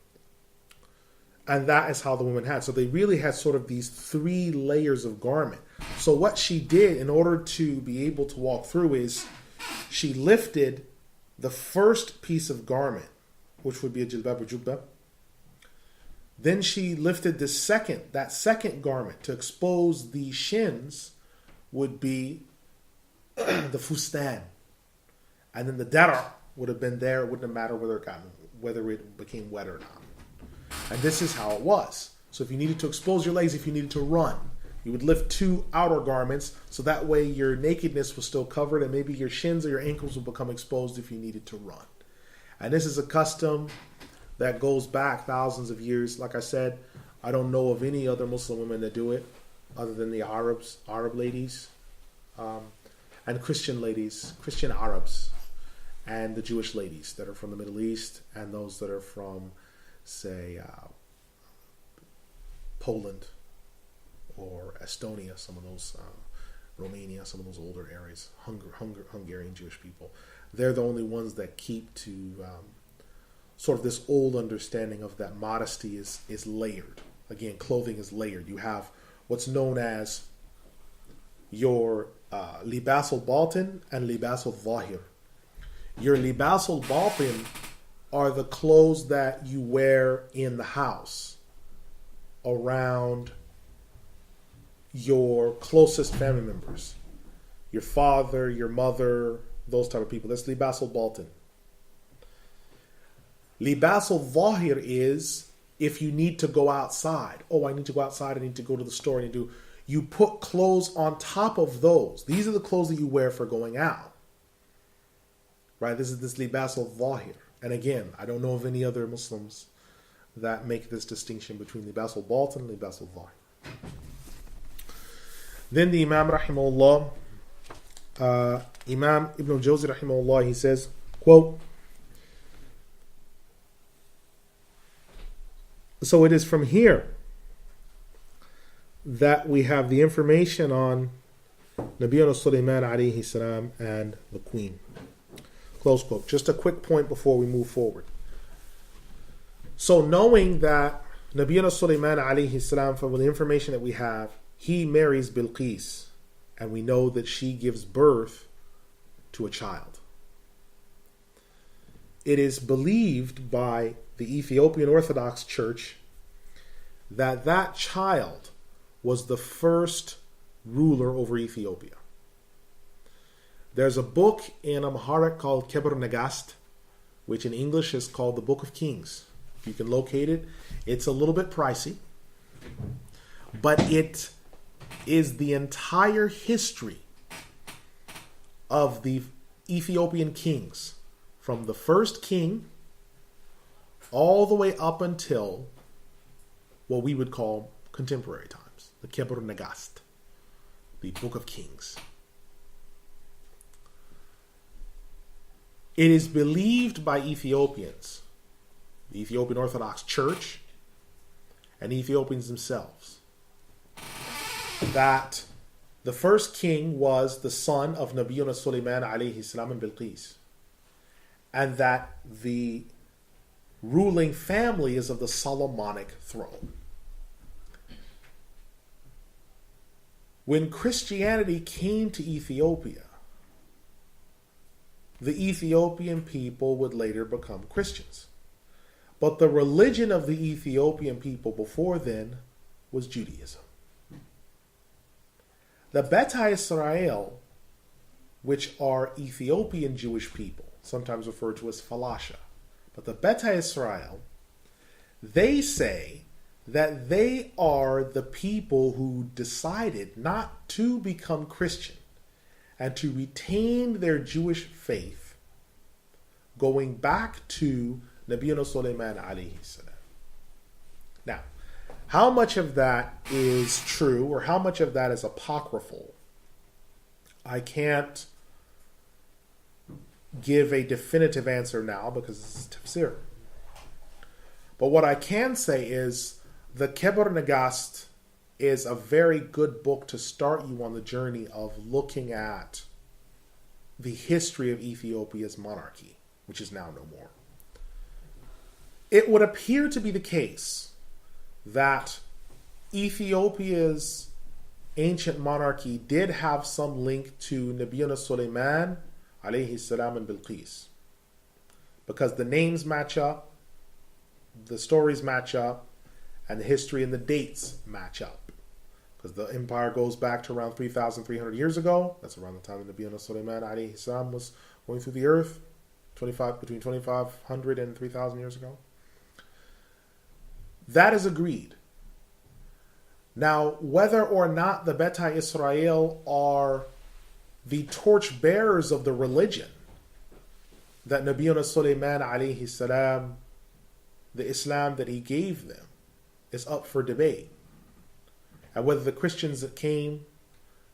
And that is how the women had. So they really had sort of these 3 layers of garment. So what she did in order to be able to walk through is she lifted the first piece of garment, which would be a jilbab or jubba. Then she lifted that second garment to expose the shins would be the fustan. And then the dara would have been there. It wouldn't have mattered whether it became wet or not. And this is how it was. So if you needed to expose your legs, if you needed to run, you would lift 2 outer garments, so that way your nakedness was still covered and maybe your shins or your ankles would become exposed if you needed to run. And this is a custom that goes back thousands of years. Like I said, I don't know of any other Muslim women that do it other than the Arab ladies, and Christian ladies, Christian Arabs, and the Jewish ladies that are from the Middle East, and those that are from, say, Poland or Estonia, some of those, Romania, some of those older areas, Hungarian Jewish people. They're the only ones that keep to sort of this old understanding of that modesty is layered. Again, clothing is layered. You have what's known as your libas al-batin and libas al-zahir. Your libas al-batin are the clothes that you wear in the house around your closest family members, your father, your mother, those type of people. That's libas al-batin. Libas al-zahir is if you need to go outside. Oh, I need to go outside. I need to go to the store. You put clothes on top of those. These are the clothes that you wear for going out. Right? This is this libas al-zahir. And again, I don't know of any other Muslims that make this distinction between libas al-batin and libas al-zahir. Then the Imam rahimahullah, Imam Ibn Al-Jawzi rahimahullah, he says, quote, so it is from here that we have the information on Nabiyuna Sulaiman alayhi salam and the queen. Close quote. Just a quick point before we move forward. So knowing that Nabiyuna Sulaiman alayhi salam, from the information that we have, he marries Bilqis, and we know that she gives birth to a child. It is believed by the Ethiopian Orthodox Church that that child was the first ruler over Ethiopia. There's a book in Amharic called Kebr Nagast, which in English is called the Book of Kings. If you can locate it, it's a little bit pricey, but it is the entire history of the Ethiopian kings, from the first king all the way up until what we would call contemporary times, the Kebr Nagast, the Book of Kings. It is believed by Ethiopians, the Ethiopian Orthodox Church, and Ethiopians themselves, that the first king was the son of Nabiyuna Sulaiman alayhi salam and Bilqis, and that the ruling family is of the Solomonic throne. When Christianity came to Ethiopia, the Ethiopian people would later become Christians. But the religion of the Ethiopian people before then was Judaism. The Beta Israel, which are Ethiopian Jewish people, sometimes referred to as Falasha, but the Beta Israel, they say that they are the people who decided not to become Christian and to retain their Jewish faith, going back to Nabiyuna Sulaiman alayhi salam. Now, how much of that is true or how much of that is apocryphal? I can't give a definitive answer now because this is tafsir. But what I can say is the Kebr Nagast is a very good book to start you on the journey of looking at the history of Ethiopia's monarchy, which is now no more. It would appear to be the case that Ethiopia's ancient monarchy did have some link to Nabiyuna Sulaiman alayhi salam and Bilqis, because the names match up, the stories match up, and the history and the dates match up. Because the empire goes back to around 3,300 years ago. That's around the time that Nabiyuna Sulaiman alayhi salam was going through the earth, between 2,500 and 3,000 years ago. That is agreed. Now, whether or not the Beta Israel are the torchbearers of the religion that Nabiyuna Sulaiman alayhi salam, the Islam that he gave them, is up for debate. And whether the Christians that came,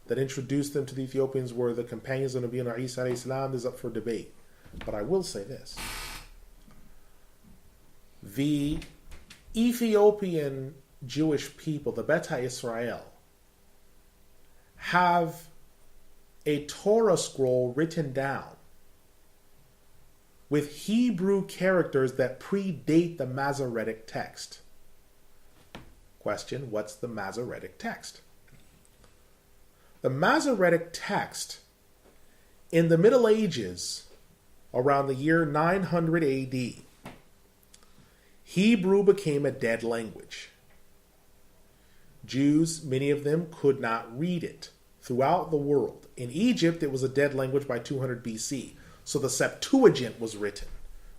that introduced them to the Ethiopians, were the companions of Nabiyuna Isa alayhi salam is up for debate. But I will say this. The Ethiopian Jewish people, the Beta Israel, have a Torah scroll written down with Hebrew characters that predate the Masoretic text. Question, what's the Masoretic text? The Masoretic text in the Middle Ages, around the year 900 AD, Hebrew became a dead language. Jews, many of them, could not read it throughout the world. In Egypt, it was a dead language by 200 BC. So the Septuagint was written,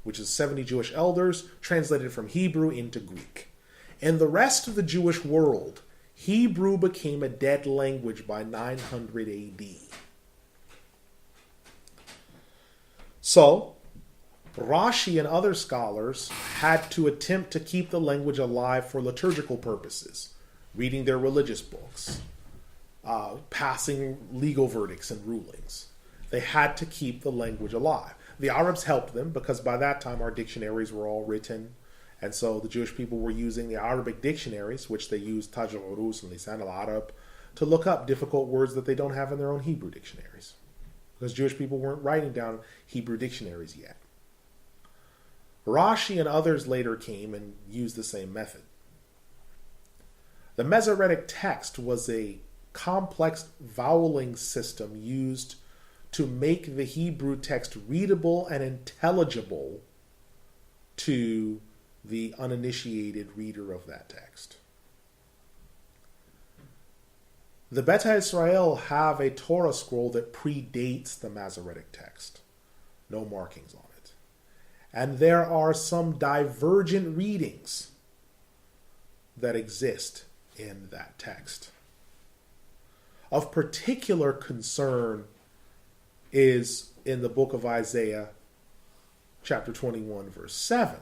which is 70 Jewish elders translated from Hebrew into Greek. In the rest of the Jewish world, Hebrew became a dead language by 900 AD. So, Rashi and other scholars had to attempt to keep the language alive for liturgical purposes, reading their religious books, passing legal verdicts and rulings. They had to keep the language alive. The Arabs helped them because by that time our dictionaries were all written, and so the Jewish people were using the Arabic dictionaries, which they used Taj al-Urus and Lisan al-Arab, to look up difficult words that they don't have in their own Hebrew dictionaries, because Jewish people weren't writing down Hebrew dictionaries yet. Rashi and others later came and used the same method. The Masoretic text was a complex voweling system used to make the Hebrew text readable and intelligible to the uninitiated reader of that text. The Beta Israel have a Torah scroll that predates the Masoretic text. No markings on it. And there are some divergent readings that exist in that text. Of particular concern is in the book of Isaiah, chapter 21, verse 7,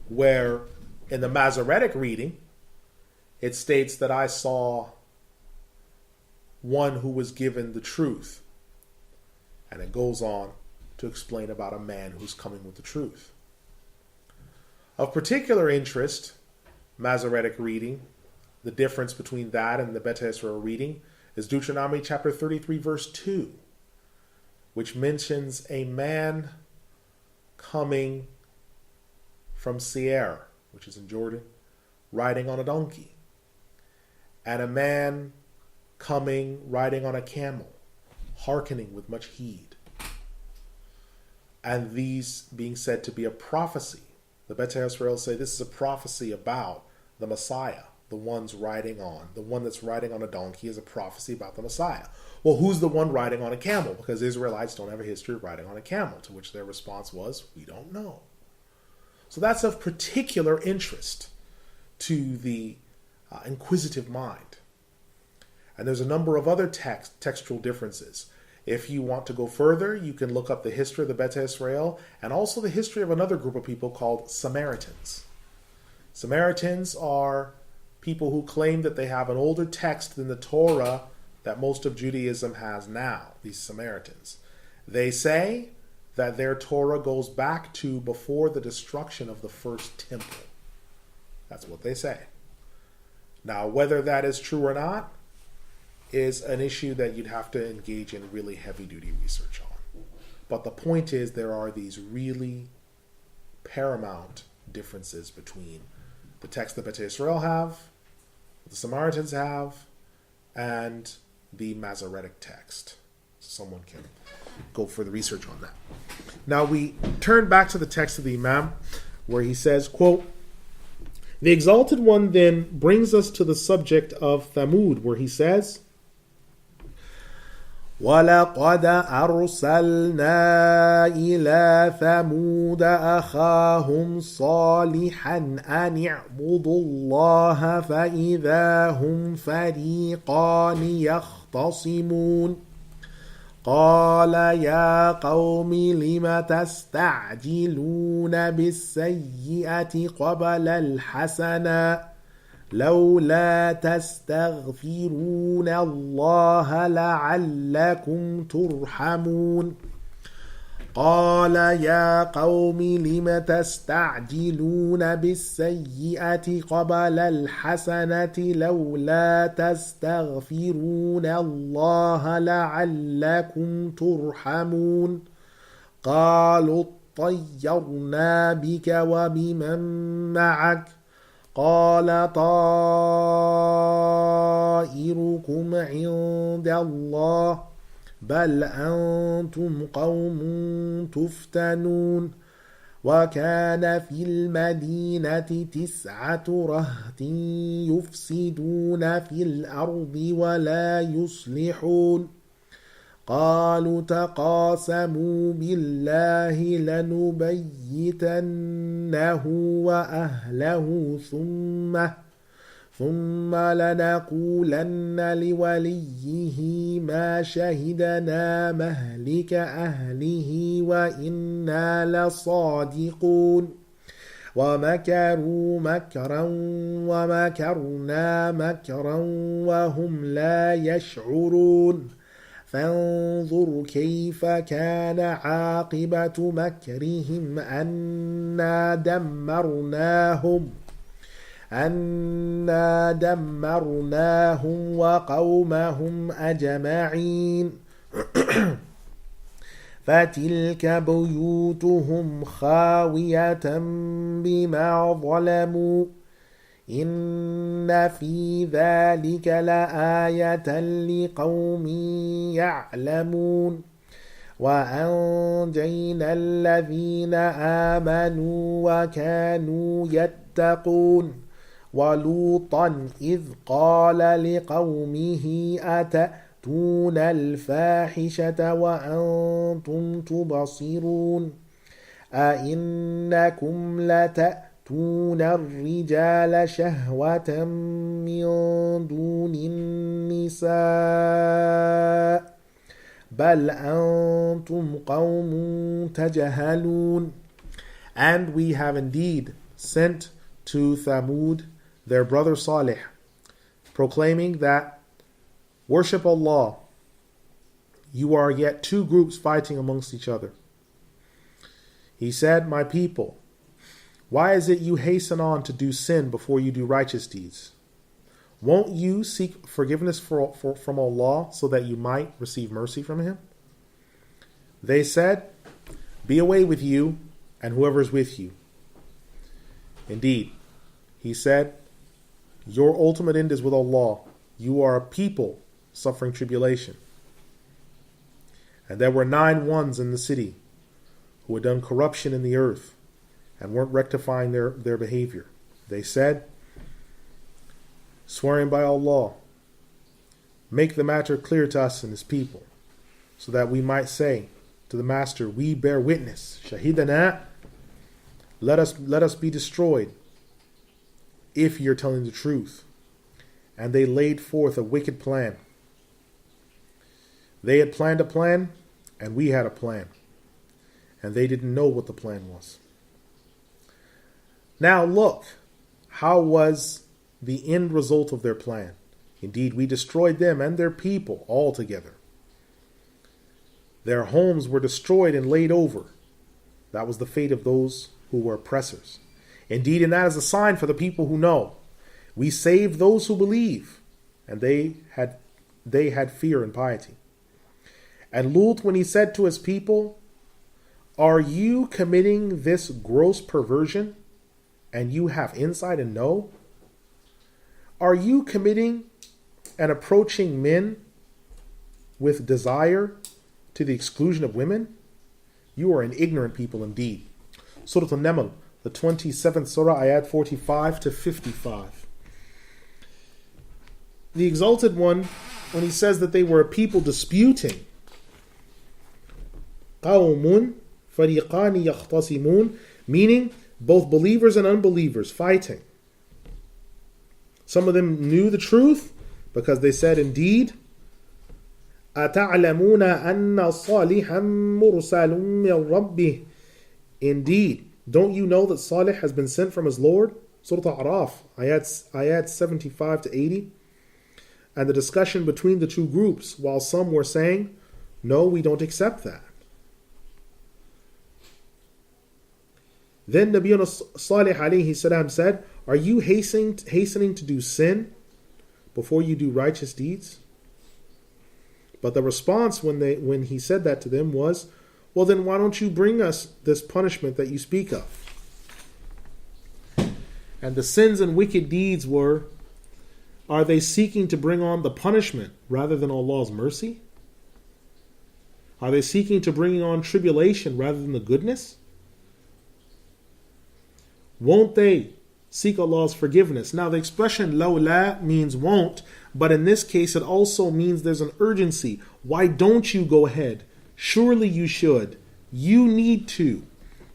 where in the Masoretic reading, it states that I saw one who was given the truth. And it goes on to explain about a man who's coming with the truth. Of particular interest, Masoretic reading, the difference between that and the Beta Israel reading, is Deuteronomy chapter 33, verse 2, which mentions a man coming from Seir, which is in Jordan, riding on a donkey, and a man coming riding on a camel, hearkening with much heed. And these being said to be a prophecy. The Beta Israel say this is a prophecy about the Messiah, the one that's riding on a donkey is a prophecy about the Messiah. Well, who's the one riding on a camel? Because Israelites don't have a history of riding on a camel, to which their response was, we don't know. So that's of particular interest to the inquisitive mind. And there's a number of other textual differences. If you want to go further, you can look up the history of the Beta Israel and also the history of another group of people called Samaritans. Samaritans are people who claim that they have an older text than the Torah that most of Judaism has now, these Samaritans. They say that their Torah goes back to before the destruction of the first temple. That's what they say. Now, whether that is true or not is an issue that you'd have to engage in really heavy-duty research on. But the point is, there are these really paramount differences between the text that Beta Israel have, the Samaritans have, and the Masoretic text. Someone can go for the research on that. Now we turn back to the text of the Imam, where he says, quote, "The Exalted One then brings us to the subject of Thamud, where he says, وَلَقَدْ أَرْسَلْنَا إِلَى ثَمُودَ أَخَاهُمْ صَالِحًا أَنِ اعْبُدُوا اللَّهَ فَإِذَا هُمْ فَرِيقَانِ يَخْتَصِمُونَ قَالَ يَا قَوْمِ لِمَ تَسْتَعْجِلُونَ بِالسَّيِّئَةِ قَبْلَ الْحَسَنَةِ لولا تستغفرون الله لعلكم ترحمون قال يا قوم لم تستعجلون بالسيئة قبل الحسنة لولا تستغفرون الله لعلكم ترحمون قالوا اطيرنا بك وبمن معك قال طائركم عند الله بل أنتم قوم تفتنون وكان في المدينة 9 رهط يفسدون في الأرض ولا يصلحون قالوا تقاسموا بالله لنبيتنه وأهله ثم لنقولن لوليه ما شهدنا مهلك أهله وإنا لصادقون ومكروا مكرا ومكرنا مكرا وهم لا يشعرون فانظر كيف كان عاقبة مكرهم أنا دمرناهم وقومهم أجمعين فتلك بيوتهم خاوية بما ظلموا إن في ذلك لآية لقوم يعلمون وأنجينا الذين آمنوا وكانوا يتقون ولوطا إذ قال لقومه أتأتون الفاحشة وأنتم تبصرون أئنكم لتأتون الرجال شهوة من دون النساء بل أنتم قوم تجهلون. And we have indeed sent to Thamud their brother Salih, proclaiming that worship Allah, you are yet 2 groups fighting amongst each other. He said, my people, why is it you hasten on to do sin before you do righteous deeds? Won't you seek forgiveness from Allah so that you might receive mercy from Him? They said, be away with you and whoever is with you. Indeed, he said, your ultimate end is with Allah. You are a people suffering tribulation. And there were 9 ones in the city who had done corruption in the earth and weren't rectifying their behavior. They said, swearing by Allah, make the matter clear to us and His people, so that we might say to the Master, we bear witness, Shahidana, let us be destroyed if you're telling the truth. And they laid forth a wicked plan. They had planned a plan, and we had a plan. And they didn't know what the plan was. Now look, how was the end result of their plan? Indeed, we destroyed them and their people altogether. Their homes were destroyed and laid over. That was the fate of those who were oppressors. Indeed, and that is a sign for the people who know. We saved those who believe, and they had fear and piety. And Lut, when he said to his people, "Are you committing this gross perversion, and you have insight and know? Are you committing and approaching men with desire to the exclusion of women? You are an ignorant people indeed." Surah Al-Naml, the 27th Surah, ayat 45 to 55. The Exalted One, when he says that they were a people disputing, قَوْمٌ فَرِيقَانِ يَخْتَصِمُونَ, meaning both believers and unbelievers fighting. Some of them knew the truth because they said, indeed, أَتَعْلَمُونَ أَنَّ صَالِحًا مُرْسَلٌ مِّن رَبِّهِ, indeed, don't you know that Salih has been sent from his Lord? Surah Al-A'raf, ayat 75 to 80. And the discussion between the two groups, while some were saying, no, we don't accept that. Then Nabiyyuna Salih alayhi salam said, are you hastening to do sin before you do righteous deeds? But the response when he said that to them was, well, then why don't you bring us this punishment that you speak of? And the sins and wicked deeds were, are they seeking to bring on the punishment rather than Allah's mercy? Are they seeking to bring on tribulation rather than the goodness? Won't they seek Allah's forgiveness? Now the expression lawla means won't, but in this case it also means there's an urgency. Why don't you go ahead? Surely you should. You need to.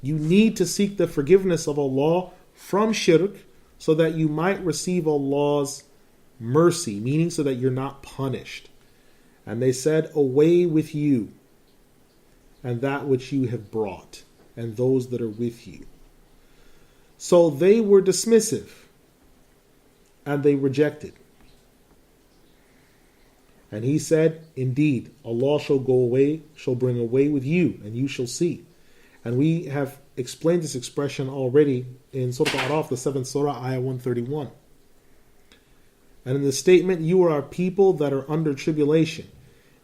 You need to seek the forgiveness of Allah from shirk so that you might receive Allah's mercy, meaning so that you're not punished. And they said, away with you and that which you have brought and those that are with you. So they were dismissive and they rejected. And he said, indeed, Allah shall bring away with you, and you shall see. And we have explained this expression already in Surah Al-A'raf, the 7th Surah, ayah 131. And in the statement, you are a people that are under tribulation,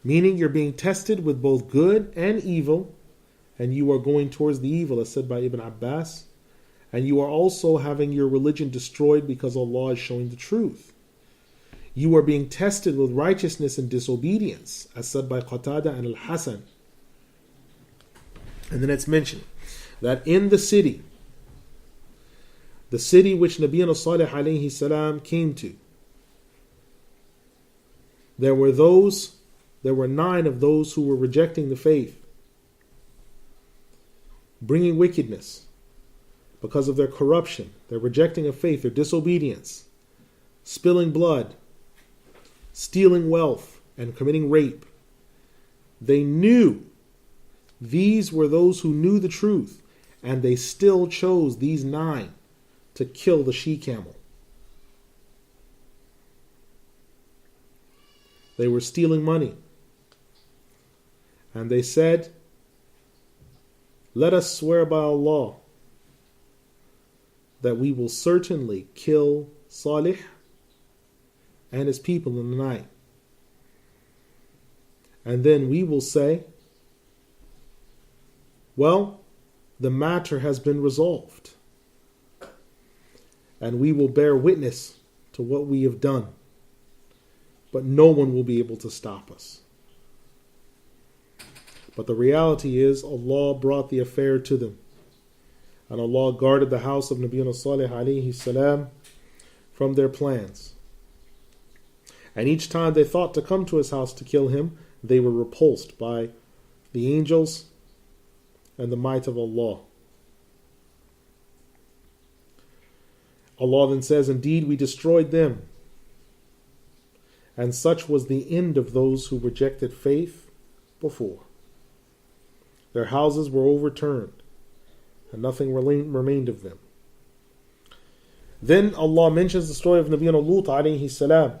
meaning you're being tested with both good and evil, and you are going towards the evil, as said by Ibn Abbas. And you are also having your religion destroyed because Allah is showing the truth. You are being tested with righteousness and disobedience, as said by Qatada and Al-Hasan. And then it's mentioned that in the city which Nabiyyuna Salih alayhi salam came to, there were 9 of those who were rejecting the faith, bringing wickedness because of their corruption, their rejecting of faith, their disobedience, spilling blood, stealing wealth, and committing rape. They knew these were those who knew the truth, and they still chose these 9 to kill the she-camel. They were stealing money. And they said, let us swear by Allah that we will certainly kill Salih and his people in the night. And then we will say, well, the matter has been resolved, and we will bear witness to what we have done, but no one will be able to stop us. But the reality is, Allah brought the affair to them, and Allah guarded the house of Nabiyyuna Salih alayhi salam from their plans. And each time they thought to come to his house to kill him, they were repulsed by the angels and the might of Allah. Allah then says, indeed, we destroyed them. And such was the end of those who rejected faith before. Their houses were overturned, and nothing remained of them. Then Allah mentions the story of Nabi Lut alayhi salam,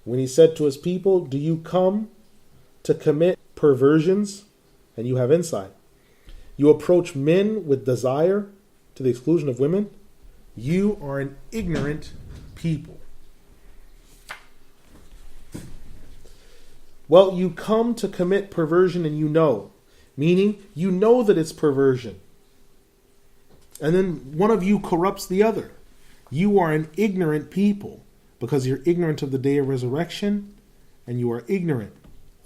when he said to his people, do you come to commit perversions and you have insight? You approach men with desire to the exclusion of women? You are an ignorant people. Well, you come to commit perversion and you know, meaning you know that it's perversion. And then one of you corrupts the other. You are an ignorant people because you're ignorant of the day of resurrection and you are ignorant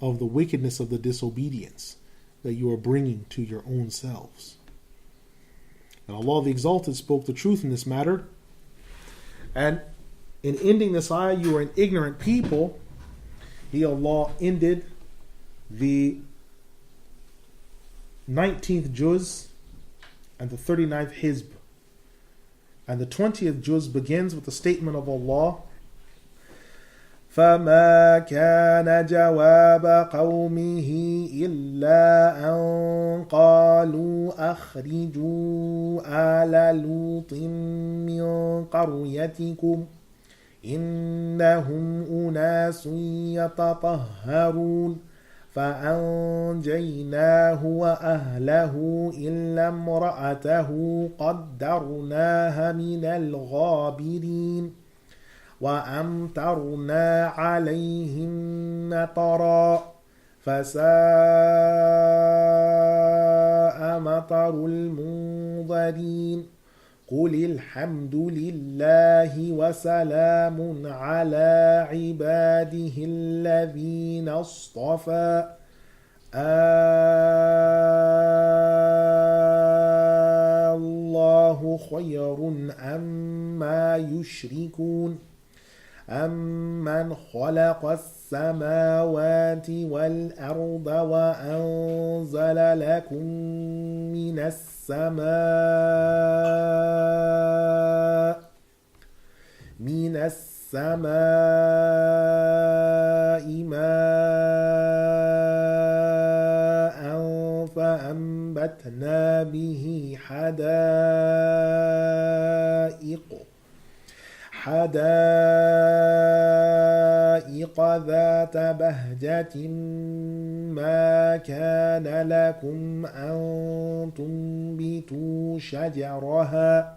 of the wickedness of the disobedience that you are bringing to your own selves. And Allah the Exalted spoke the truth in this matter. And in ending this ayah, you are an ignorant people, Allah ended the 19th juz and the 39th hizb. And the 20th juz begins with the statement of Allah, فَمَا كَانَ جَوَابَ قَوْمِهِ إِلَّا أَن قَالُوا أَخْرِجُوا آلَ لُوطٍ مِّن قَرْيَتِكُمْ إِنَّهُمْ أُنَاسٌ يَتَطَهَّرُونَ فَأَنْجَيْنَاهُ وَأَهْلَهُ إِلَّا امْرَأَتَهُ قَدَّرْنَاهَا مِنَ الْغَابِرِينَ وَأَمْطَرْنَا عَلَيْهِمْ مَطَرًا فَسَاءَ مَطَرُ الْمُنذَرِينَ قُلِ الْحَمْدُ لِلَّهِ وَسَلَامٌ عَلَى عِبَادِهِ الَّذِينَ اصْطَفَى اللَّهُ خَيْرٌ أَمَّا يُشْرِكُونَ أَمَّنْ خَلَقَ السَّمَاوَاتِ وَالْأَرْضَ وَأَنزَلَ لَكُم مِّنَ السَّمَاءِ مَاءً فَأَنبَتْنَا بِهِ حدائق ذات بهجة ما كان لكم أن تنبتوا شجرها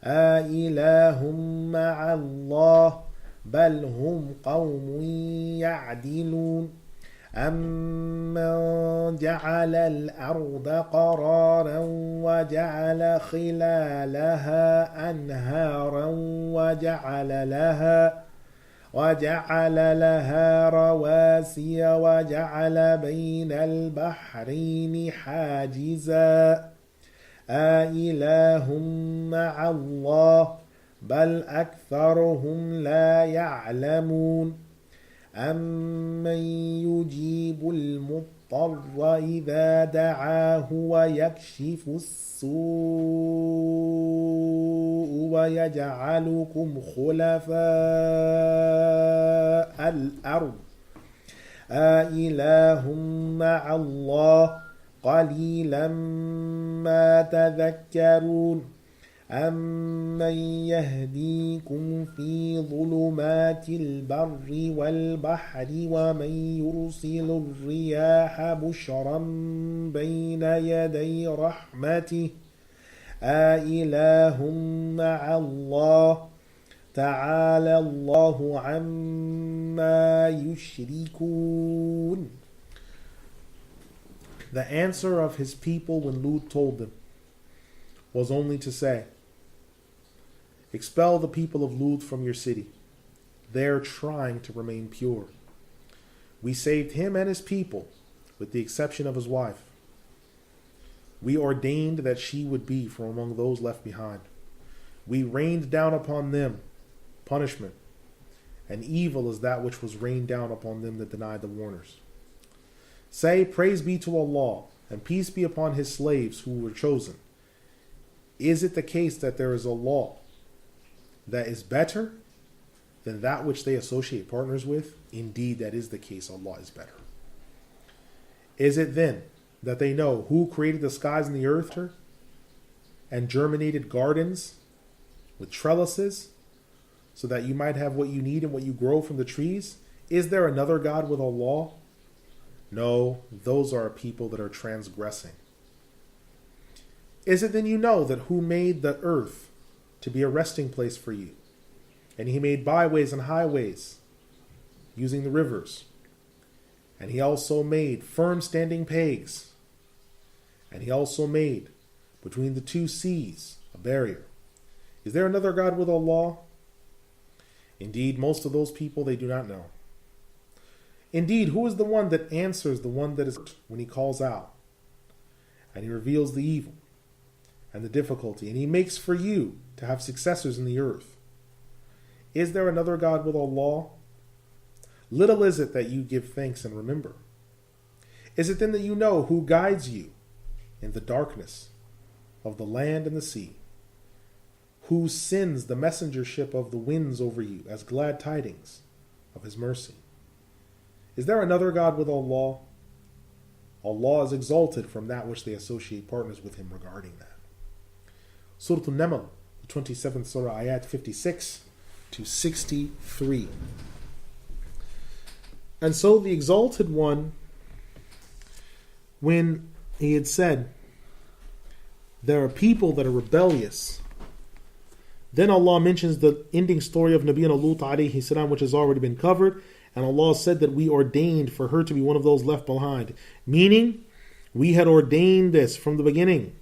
أإله مع الله بل هم قوم يعدلون أمن جعل الأرض قرارا وجعل خلالها أنهارا وجعل لها رواسي وجعل بين البحرين حاجزا أإله مع الله بل أكثرهم لا يعلمون أمن يجيب المضطر إذا دعاه ويكشف السوء ويجعلكم خلفاء الأرض أإله مع الله قليلا ما تذكرون أمن يهديكم في ظلمات البر والبحر ومن يرسل الرياح بشرا بين يدي رحمته أإله مع الله تعالى الله عما يشركون. The answer of his people when Lut told them was only to say, expel the people of Lut from your city. They're trying to remain pure. We saved him and his people, with the exception of his wife. We ordained that she would be from among those left behind. We rained down upon them punishment, and evil is that which was rained down upon them that denied the warners. Say, praise be to Allah, and peace be upon his slaves who were chosen. Is it the case that there is a law that is better than that which they associate partners with? Indeed, that is the case. Allah is better. Is it then that they know who created the skies and the earth and germinated gardens with trellises so that you might have what you need and what you grow from the trees? Is there another God with Allah? No, those are people that are transgressing. Is it then you know that who made the earth to be a resting place for you? And he made byways and highways using the rivers. And he also made firm standing pegs. And he also made between the two seas a barrier. Is there another God with Allah? Indeed, most of those people, they do not know. Indeed, who is the one that answers the one that is when he calls out? And he reveals the evil and the difficulty, and he makes for you to have successors in the earth. Is there another God with Allah? Little is it that you give thanks and remember. Is it then that you know who guides you in the darkness of the land and the sea? Who sends the messengership of the winds over you as glad tidings of his mercy? Is there another God with Allah? Allah is exalted from that which they associate partners with him regarding that. Surah Al-Naml, the 27th Surah, ayat 56 to 63. And so the Exalted One, when he had said, there are people that are rebellious, then Allah mentions the ending story of Nabiyyina Lut alayhi salam, which has already been covered. And Allah said that we ordained for her to be one of those left behind. Meaning, we had ordained this from the beginning,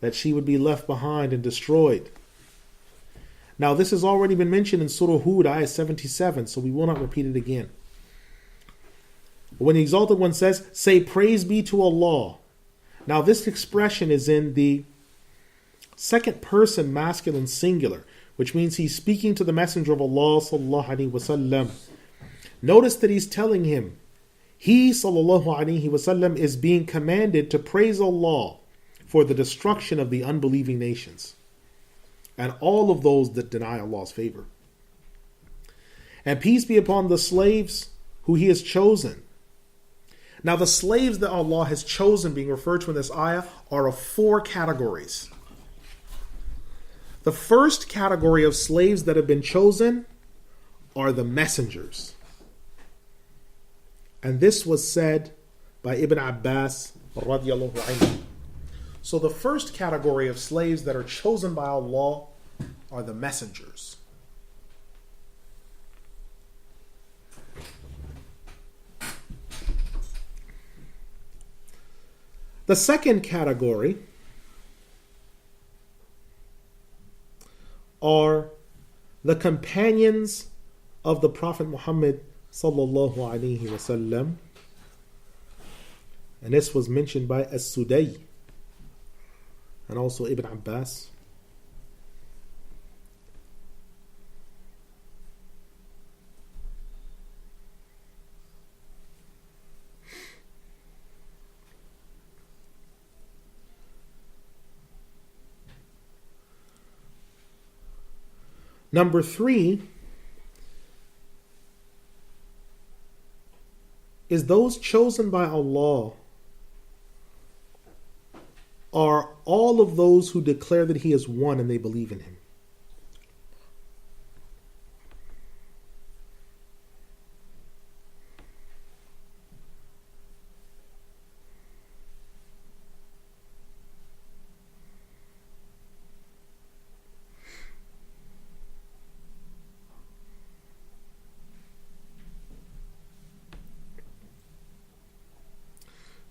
that she would be left behind and destroyed. Now this has already been mentioned in Surah Hud, ayah 77, so we will not repeat it again. But when the Exalted One says, say praise be to Allah. Now this expression is in the second person masculine singular, which means he's speaking to the Messenger of Allah sallallahu alaihi wasallam. Notice that he's telling him, he sallallahu alaihi wasallam is being commanded to praise Allah for the destruction of the unbelieving nations and all of those that deny Allah's favor. And peace be upon the slaves who he has chosen. Now the slaves that Allah has chosen, being referred to in this ayah, are of four categories. The first category of slaves that have been chosen are the messengers. And this was said by Ibn Abbas radiallahu anhu. So the first category of slaves that are chosen by Allah are the messengers. The second category are the companions of the Prophet Muhammad sallallahu alaihi wasallam, and this was mentioned by As-Sudai and also Ibn Abbas. Number 3 is those chosen by Allah are all of those who declare that He is one and they believe in Him.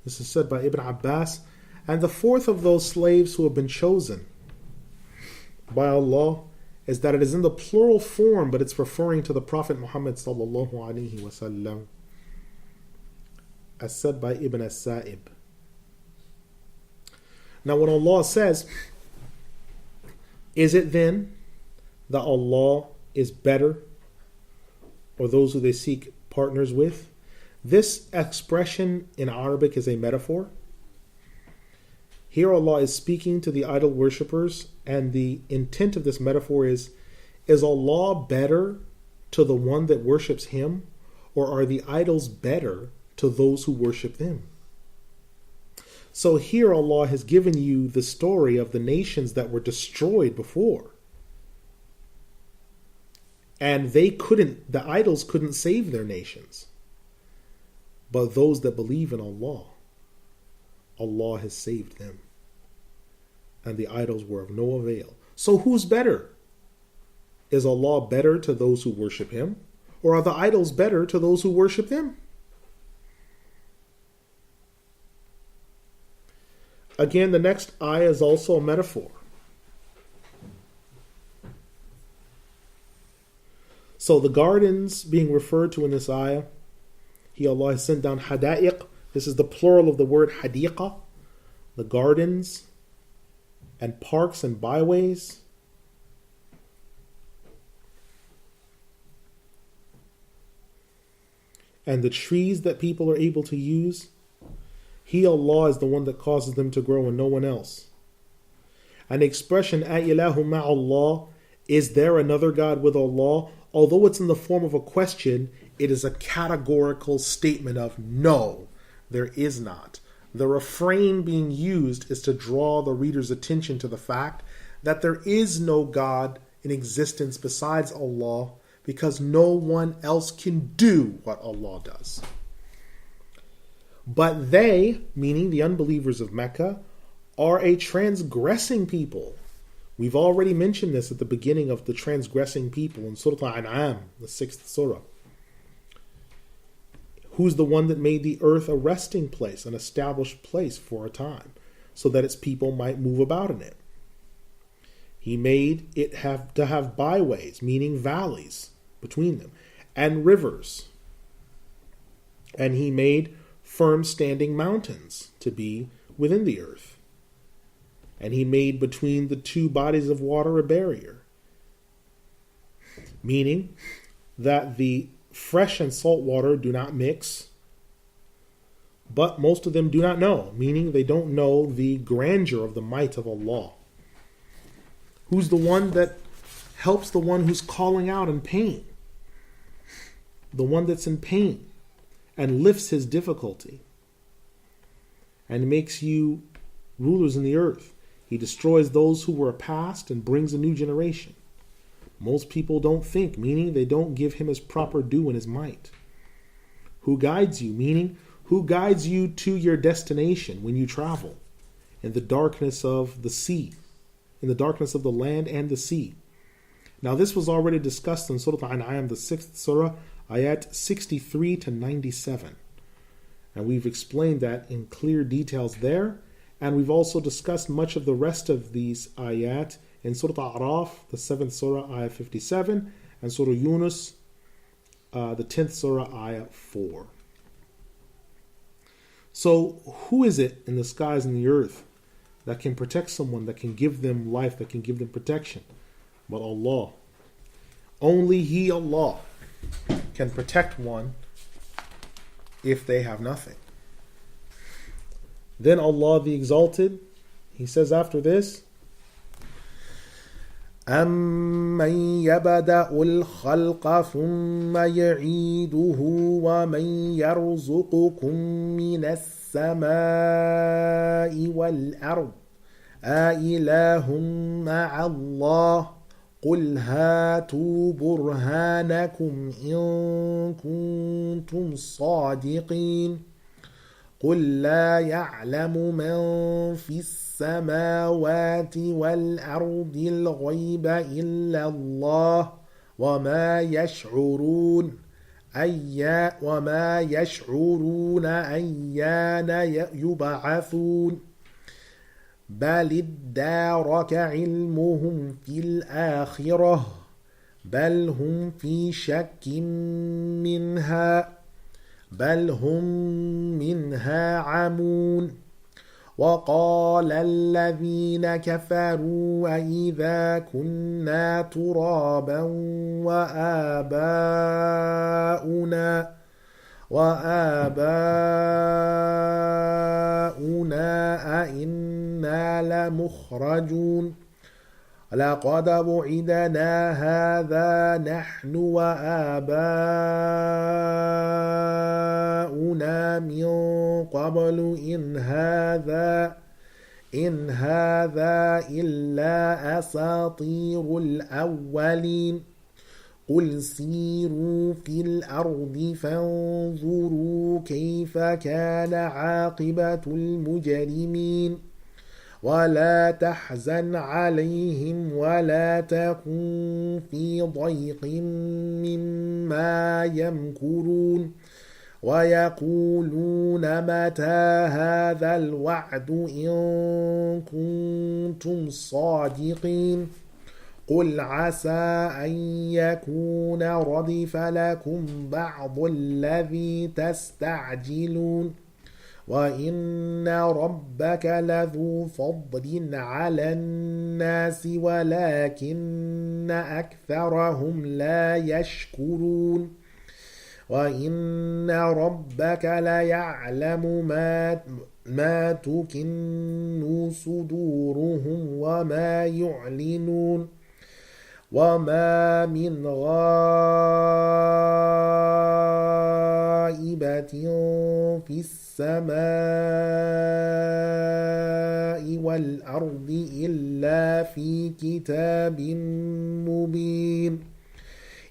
This is said by Ibn Abbas. And the fourth of those slaves who have been chosen by Allah is that it is in the plural form, but it's referring to the Prophet Muhammad sallallahu alaihi wasallam, as said by Ibn As-Sa'ib. Now when Allah says, is it then that Allah is better or those who they seek partners with? This expression in Arabic is a metaphor. Here Allah is speaking to the idol worshippers, and the intent of this metaphor is Allah better to the one that worships Him, or are the idols better to those who worship them? So here Allah has given you the story of the nations that were destroyed before. And the idols couldn't save their nations. But those that believe in Allah, Allah has saved them. And the idols were of no avail. So who's better? Is Allah better to those who worship Him? Or are the idols better to those who worship them? Again, the next ayah is also a metaphor. So the gardens being referred to in this ayah, Allah has sent down hada'iq. This is the plural of the word hadiqa. The gardens and parks and byways. And the trees that people are able to use. Allah is the one that causes them to grow and no one else. And the expression a'ilahu ma'allah, is there another God with Allah? Although it's in the form of a question, it is a categorical statement of no, there is not. The refrain being used is to draw the reader's attention to the fact that there is no God in existence besides Allah, because no one else can do what Allah does. But they, meaning the unbelievers of Mecca, are a transgressing people. We've already mentioned this at the beginning of the transgressing people in Surah Al-An'am, the 6th surah. Who's the one that made the earth a resting place, an established place for a time, so that its people might move about in it? He made it to have byways, meaning valleys between them, and rivers. And He made firm standing mountains to be within the earth. And He made between the two bodies of water a barrier, meaning that the fresh and salt water do not mix, but most of them do not know, meaning they don't know the grandeur of the might of Allah. Who's the one that helps the one who's calling out in pain? The one that's in pain and lifts his difficulty and makes you rulers in the earth. He destroys those who were past and brings a new generation. Most people don't think, meaning they don't give Him His proper due and His might. Who guides you, meaning who guides you to your destination when you travel in the darkness of the sea, in the darkness of the land and the sea. Now this was already discussed in Surah Al-An'am, the 6th surah, ayat 63 to 97. And we've explained that in clear details there. And we've also discussed much of the rest of these ayat in Surah Al-A'raf, the 7th surah, ayah 57, and Surah Yunus, the 10th surah, ayah 4. So who is it in the skies and the earth that can protect someone, that can give them life, that can give them protection? But Allah. Only He, Allah, can protect one if they have nothing. Then Allah the Exalted, He says after this, أَمَّنْ يَبَدَأُ الْخَلْقَ ثُمَّ يَعِيدُهُ وَمَنْ يَرْزُقُكُم مِّنَ السَّمَاءِ وَالْأَرْضِ أَإِلَٰهٌ مَّعَ اللَّهِ قُلْ هَاتُوا بُرْهَانَكُمْ إِن كُنتُمْ صَادِقِينَ قُلْ لَا يَعْلَمُ مَنْ فِي السَّمَاوَاتِ وَالْأَرْضِ الْغَيْبَ إِلَّا اللَّهُ وَمَا يَشْعُرُونَ أَيَّانَ يُبْعَثُونَ بَلِ ادَّارَكَ عِلْمُهُمْ فِي الْآخِرَةِ بَلْ هُمْ فِي شَكٍّ منها عمون وقال الذين كفروا وإذا كنا ترابا وآباؤنا أئنا لمخرجون لَقَدْ وُعِدْنَا هَذَا نَحْنُ وَآبَاؤُنَا مِنْ قَبْلُ إِنْ هَذَا إِلَّا أَسَاطِيرُ الْأَوَّلِينَ قُلْ سِيرُوا فِي الْأَرْضِ فَانظُرُوا كَيْفَ كَانَ عَاقِبَةُ الْمُجْرِمِينَ وَلَا تَحْزَنْ عَلَيْهِمْ وَلَا تَكُنْ فِي ضَيْقٍ مِّمَّا يَمْكُرُونَ وَيَقُولُونَ مَتَى هَذَا الْوَعْدُ إِن كُنتُمْ صَادِقِينَ قُلْ عَسَىٰ أَن يَكُونَ رَدِفَ لَكُمْ بَعْضُ الَّذِي تَسْتَعْجِلُونَ وَإِنَّ رَبَّكَ لَذُو فَضْلٍ عَلَى النَّاسِ وَلَكِنَّ أَكْثَرَهُمْ لَا يَشْكُرُونَ وَإِنَّ رَبَّكَ لَيَعْلَمُ مَا تُكِنُّ صُدُورُهُمْ وَمَا يُعْلِنُونَ وَمَا مِنْ غَائِبَةٍ فِي السَّمَاءِ وَالْأَرْضِ إِلَّا فِي كِتَابٍ مُبِينٍ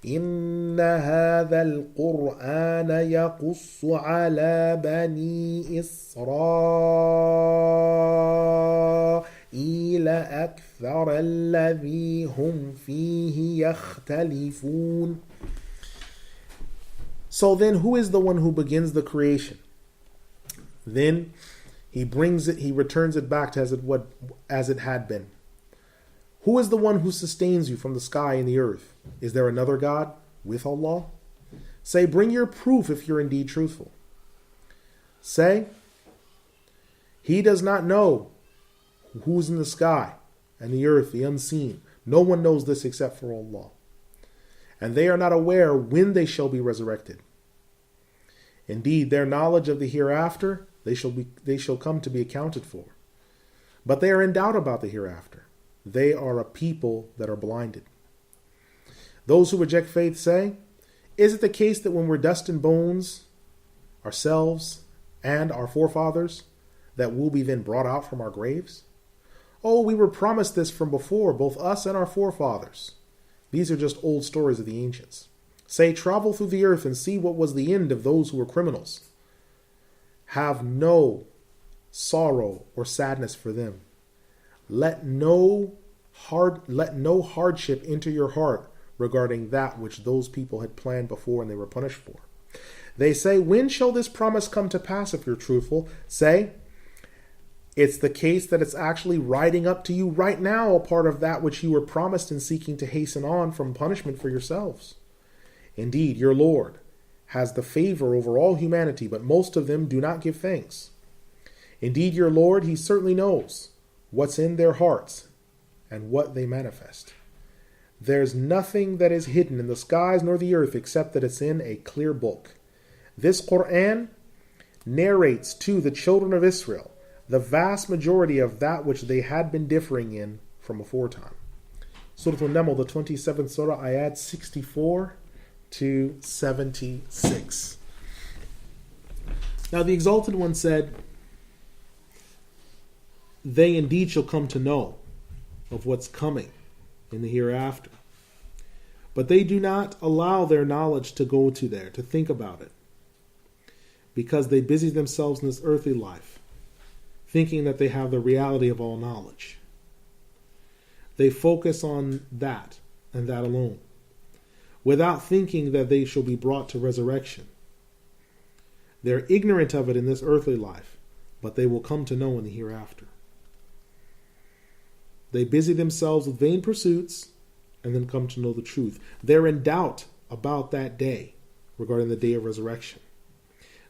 إِنَّ هَذَا الْقُرْآنَ يَقُصُّ عَلَى بَنِي إِسْرَائِيلَ أَكْثَرَ الَّذِي هُمْ فِيهِ يَخْتَلِفُونَ. So then, who is the one who begins the creation? Then he returns it back to as it had been. Who is the one who sustains you from the sky and the earth? Is there another God with Allah? Say, bring your proof if you're indeed truthful. Say, he does not know who's in the sky and the earth, the unseen. No one knows this except for Allah. And they are not aware when they shall be resurrected. Indeed, their knowledge of the hereafter, they shall come to be accounted for. But they are in doubt about the hereafter. They are a people that are blinded. Those who reject faith say, is it the case that when we're dust and bones, ourselves and our forefathers, that we'll be then brought out from our graves? Oh, we were promised this from before, both us and our forefathers. These are just old stories of the ancients. Say, travel through the earth and see what was the end of those who were criminals. Have no sorrow or sadness for them. Let no hardship enter your heart regarding that which those people had planned before and they were punished for. They say, when shall this promise come to pass if you're truthful? Say, it's the case that it's actually riding up to you right now, a part of that which you were promised and seeking to hasten on from punishment for yourselves. Indeed, your Lord has the favor over all humanity, but most of them do not give thanks. Indeed, your Lord, he certainly knows what's in their hearts and what they manifest. There's nothing that is hidden in the skies nor the earth except that it's in a clear book. This Qur'an narrates to the children of Israel the vast majority of that which they had been differing in from aforetime. Surah Al-Naml, the 27th Surah, ayat 64 to 76. Now the Exalted One said, they indeed shall come to know of what's coming in the hereafter. But they do not allow their knowledge to go to there, to think about it, because they busy themselves in this earthly life, thinking that they have the reality of all knowledge. They focus on that and that alone, without thinking that they shall be brought to resurrection. They're ignorant of it in this earthly life, but they will come to know in the hereafter. They busy themselves with vain pursuits and then come to know the truth. They're in doubt about that day, regarding the day of resurrection.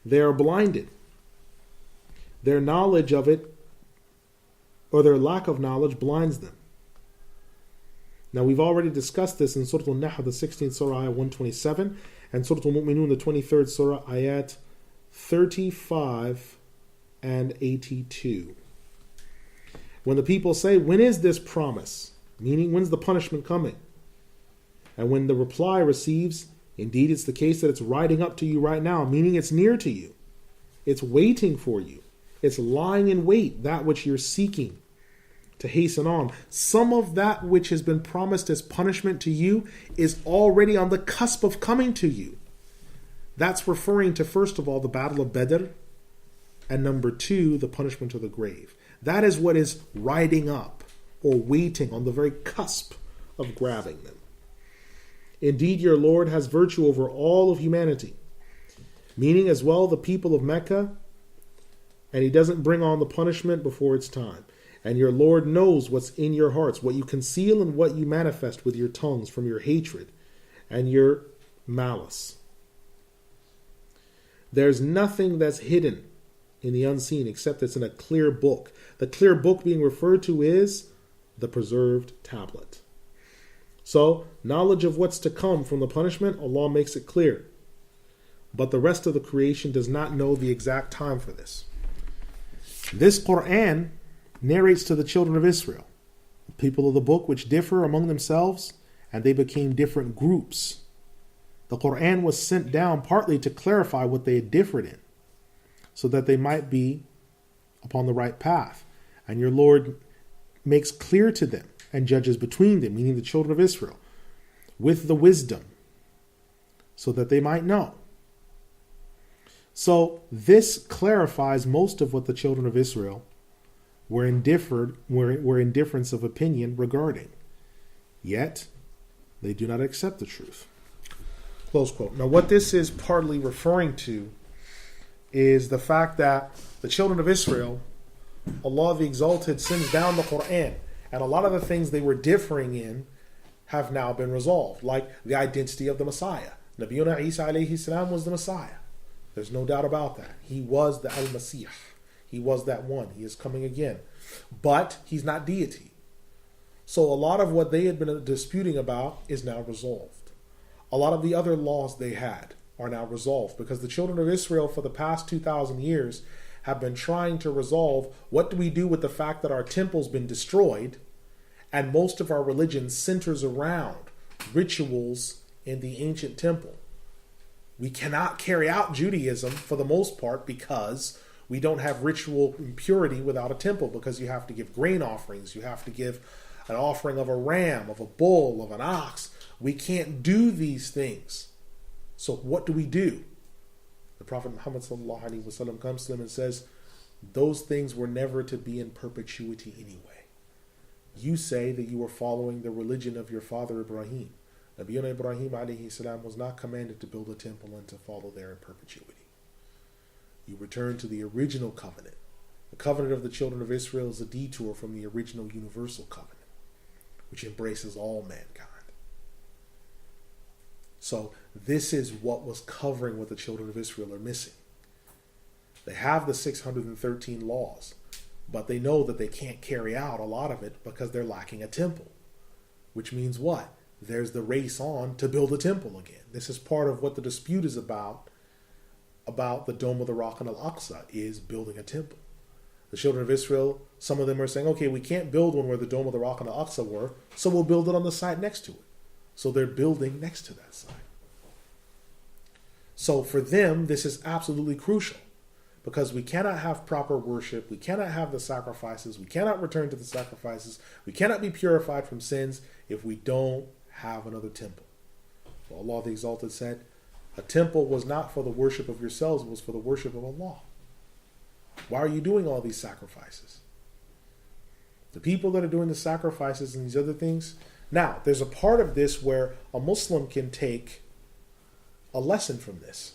They are blinded. Their knowledge of it, or their lack of knowledge, blinds them. Now, we've already discussed this in Surah Al-Nahl, the 16th Surah, ayat 127, and Surah Al-Mu'minun, the 23rd Surah, ayat 35 and 82. When the people say, when is this promise meaning when's the punishment coming? And when the reply receives, indeed it's the case that it's riding up to you right now, meaning it's near to you. It's waiting for you. It's lying in wait, that which you're seeking to hasten on. Some of that which has been promised as punishment to you is already on the cusp of coming to you. That's referring to, first of all, the Battle of Badr, and number two, the punishment of the grave. That is what is riding up or waiting on the very cusp of grabbing them. Indeed, your Lord has virtue over all of humanity, meaning as well the people of Mecca, and he doesn't bring on the punishment before its time. And your Lord knows what's in your hearts, what you conceal and what you manifest with your tongues from your hatred and your malice. There's nothing that's hidden in the unseen except it's in a clear book. The clear book being referred to is the preserved tablet. So, knowledge of what's to come from the punishment, Allah makes it clear. But the rest of the creation does not know the exact time for this. This Qur'an narrates to the children of Israel, the people of the book, which differ among themselves, and they became different groups. The Qur'an was sent down partly to clarify what they had differed in, so that they might be upon the right path. And your Lord makes clear to them and judges between them, meaning the children of Israel, with the wisdom, so that they might know. So this clarifies most of what the children of Israel were in difference of opinion regarding. Yet, they do not accept the truth. Close quote. Now, what this is partly referring to is the fact that the children of Israel, Allah the Exalted, sends down the Qur'an, and a lot of the things they were differing in have now been resolved, like the identity of the Messiah. Nabiyuna Isa alayhi salam was the Messiah. There's no doubt about that. He was the Al-Masir. He was that one. He is coming again. But he's not deity. So a lot of what they had been disputing about is now resolved. A lot of the other laws they had are now resolved, because the children of Israel for the past 2,000 years have been trying to resolve, what do we do with the fact that our temple's been destroyed and most of our religion centers around rituals in the ancient temple. We cannot carry out Judaism for the most part because we don't have ritual impurity without a temple, because you have to give grain offerings, you have to give an offering of a ram, of a bull, of an ox. We can't do these things. So what do we do? The Prophet Muhammad sallallahu alaihi wasallam comes to them and says, those things were never to be in perpetuity anyway. You say that you are following the religion of your father Ibrahim. Nabiyuna Ibrahim alayhi salam was not commanded to build a temple and to follow there in perpetuity. You return to the original covenant. The covenant of the children of Israel is a detour from the original universal covenant, which embraces all mankind. So this is what was covering what the children of Israel are missing. They have the 613 laws, but they know that they can't carry out a lot of it because they're lacking a temple. Which means what? There's the race on to build a temple again. This is part of what the dispute is about the Dome of the Rock and Al-Aqsa, is building a temple. The children of Israel, some of them are saying, okay, we can't build one where the Dome of the Rock and Al-Aqsa were, so we'll build it on the site next to it. So they're building next to that site. So for them, this is absolutely crucial, because we cannot have proper worship, we cannot have the sacrifices, we cannot return to the sacrifices, we cannot be purified from sins if we don't have another temple. For Allah the Exalted said, a temple was not for the worship of yourselves, it was for the worship of Allah. Why are you doing all these sacrifices? The people that are doing the sacrifices and these other things. Now, there's a part of this where a Muslim can take a lesson from this,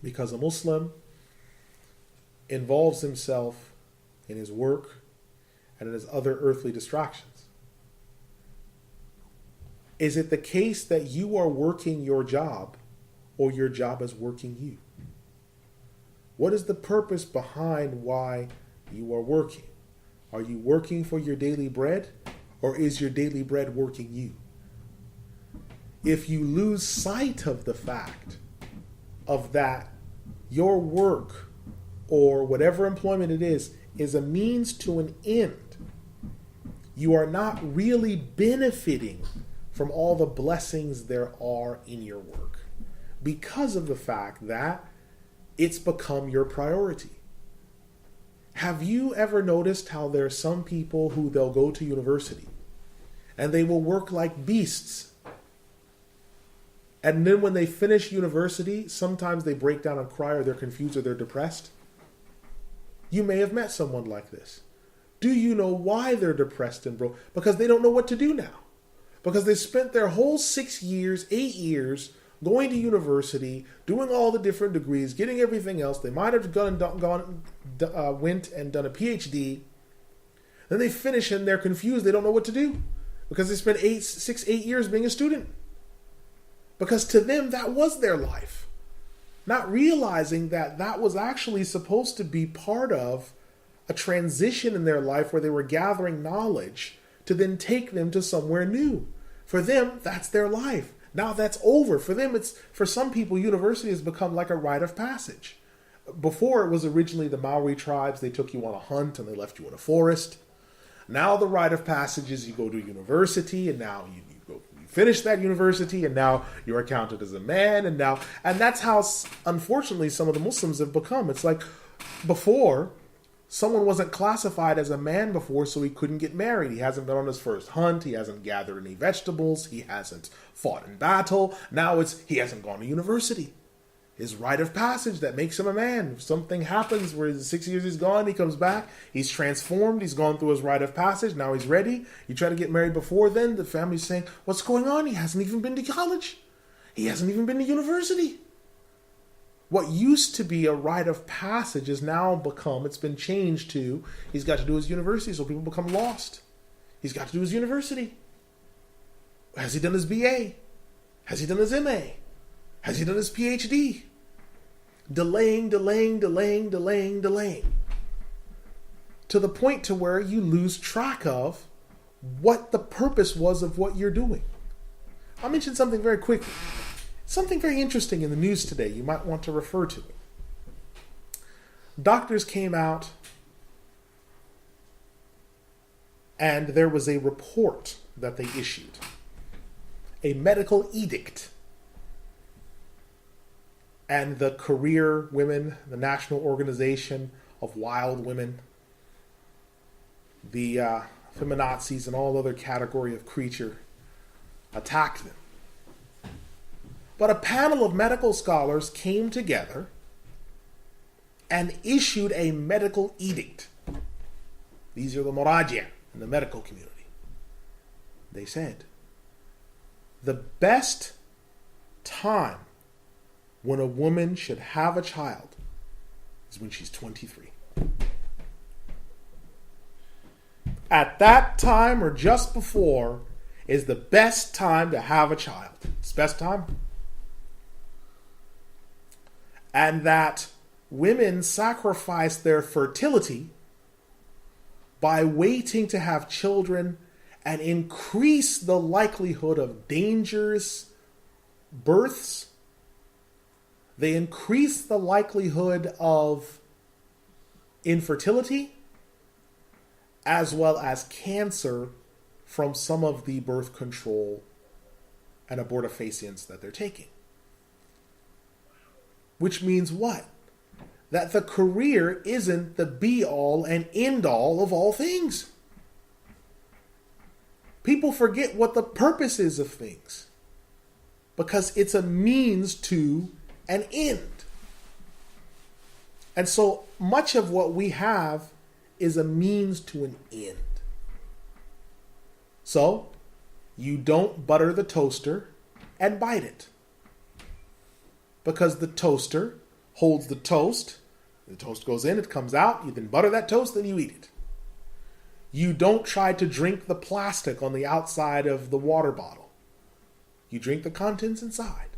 because a Muslim involves himself in his work and in his other earthly distractions. Is it the case that you are working your job, or your job is working you? What is the purpose behind why you are working? Are you working for your daily bread, or is your daily bread working you? If you lose sight of the fact of that your work or whatever employment it is a means to an end, you are not really benefiting from all the blessings there are in your work because of the fact that it's become your priority. Have you ever noticed how there are some people who they'll go to university and they will work like beasts? And then when they finish university, sometimes they break down and cry, or they're confused, or they're depressed. You may have met someone like this. Do you know why they're depressed and broke? Because they don't know what to do now. Because they spent their whole 6 years, 8 years going to university, doing all the different degrees, getting everything else. They might have went and done a PhD. Then they finish and they're confused. They don't know what to do because they spent 8 years being a student. Because to them, that was their life. Not realizing that that was actually supposed to be part of a transition in their life where they were gathering knowledge to then take them to somewhere new. For them, that's their life. Now that's over. For them, for some people, university has become like a rite of passage. Before, it was originally the Maori tribes. They took you on a hunt and they left you in a forest. Now the rite of passage is you go to university, and now you finish that university, and now you're counted as a man, and that's how, unfortunately, some of the Muslims have become. It's like before, someone wasn't classified as a man before, so he couldn't get married. He hasn't been on his first hunt. He hasn't gathered any vegetables. He hasn't fought in battle. Now he hasn't gone to university. His rite of passage that makes him a man. If something happens where 6 years he's gone, he comes back, he's transformed, he's gone through his rite of passage, now he's ready. You try to get married before then, the family's saying, what's going on? He hasn't even been to college. He hasn't even been to university. What used to be a rite of passage has now become, it's been changed to, he's got to do his university, so people become lost. He's got to do his university. Has he done his BA? Has he done his MA? Has he done his PhD? Delaying. To the point to where you lose track of what the purpose was of what you're doing. I'll mention something very quickly. Something very interesting in the news today. You might want to refer to it. Doctors came out and there was a report that they issued. A medical edict. And the Career Women, the National Organization of Wild Women, the feminazis and all other category of creature attacked them. But a panel of medical scholars came together and issued a medical edict. These are the Murajia in the medical community. They said, the best time when a woman should have a child is when she's 23. At that time or just before is the best time to have a child. It's the best time. And that women sacrifice their fertility by waiting to have children and increase the likelihood of dangerous births. They increase the likelihood of infertility as well as cancer from some of the birth control and abortifacients that they're taking. Which means what? That the career isn't the be-all and end-all of all things. People forget what the purpose is of things because it's a means to an end. And so much of what we have is a means to an end. So you don't butter the toaster and bite it. Because the toaster holds the toast goes in, it comes out, you then butter that toast, then you eat it. You don't try to drink the plastic on the outside of the water bottle. You drink the contents inside.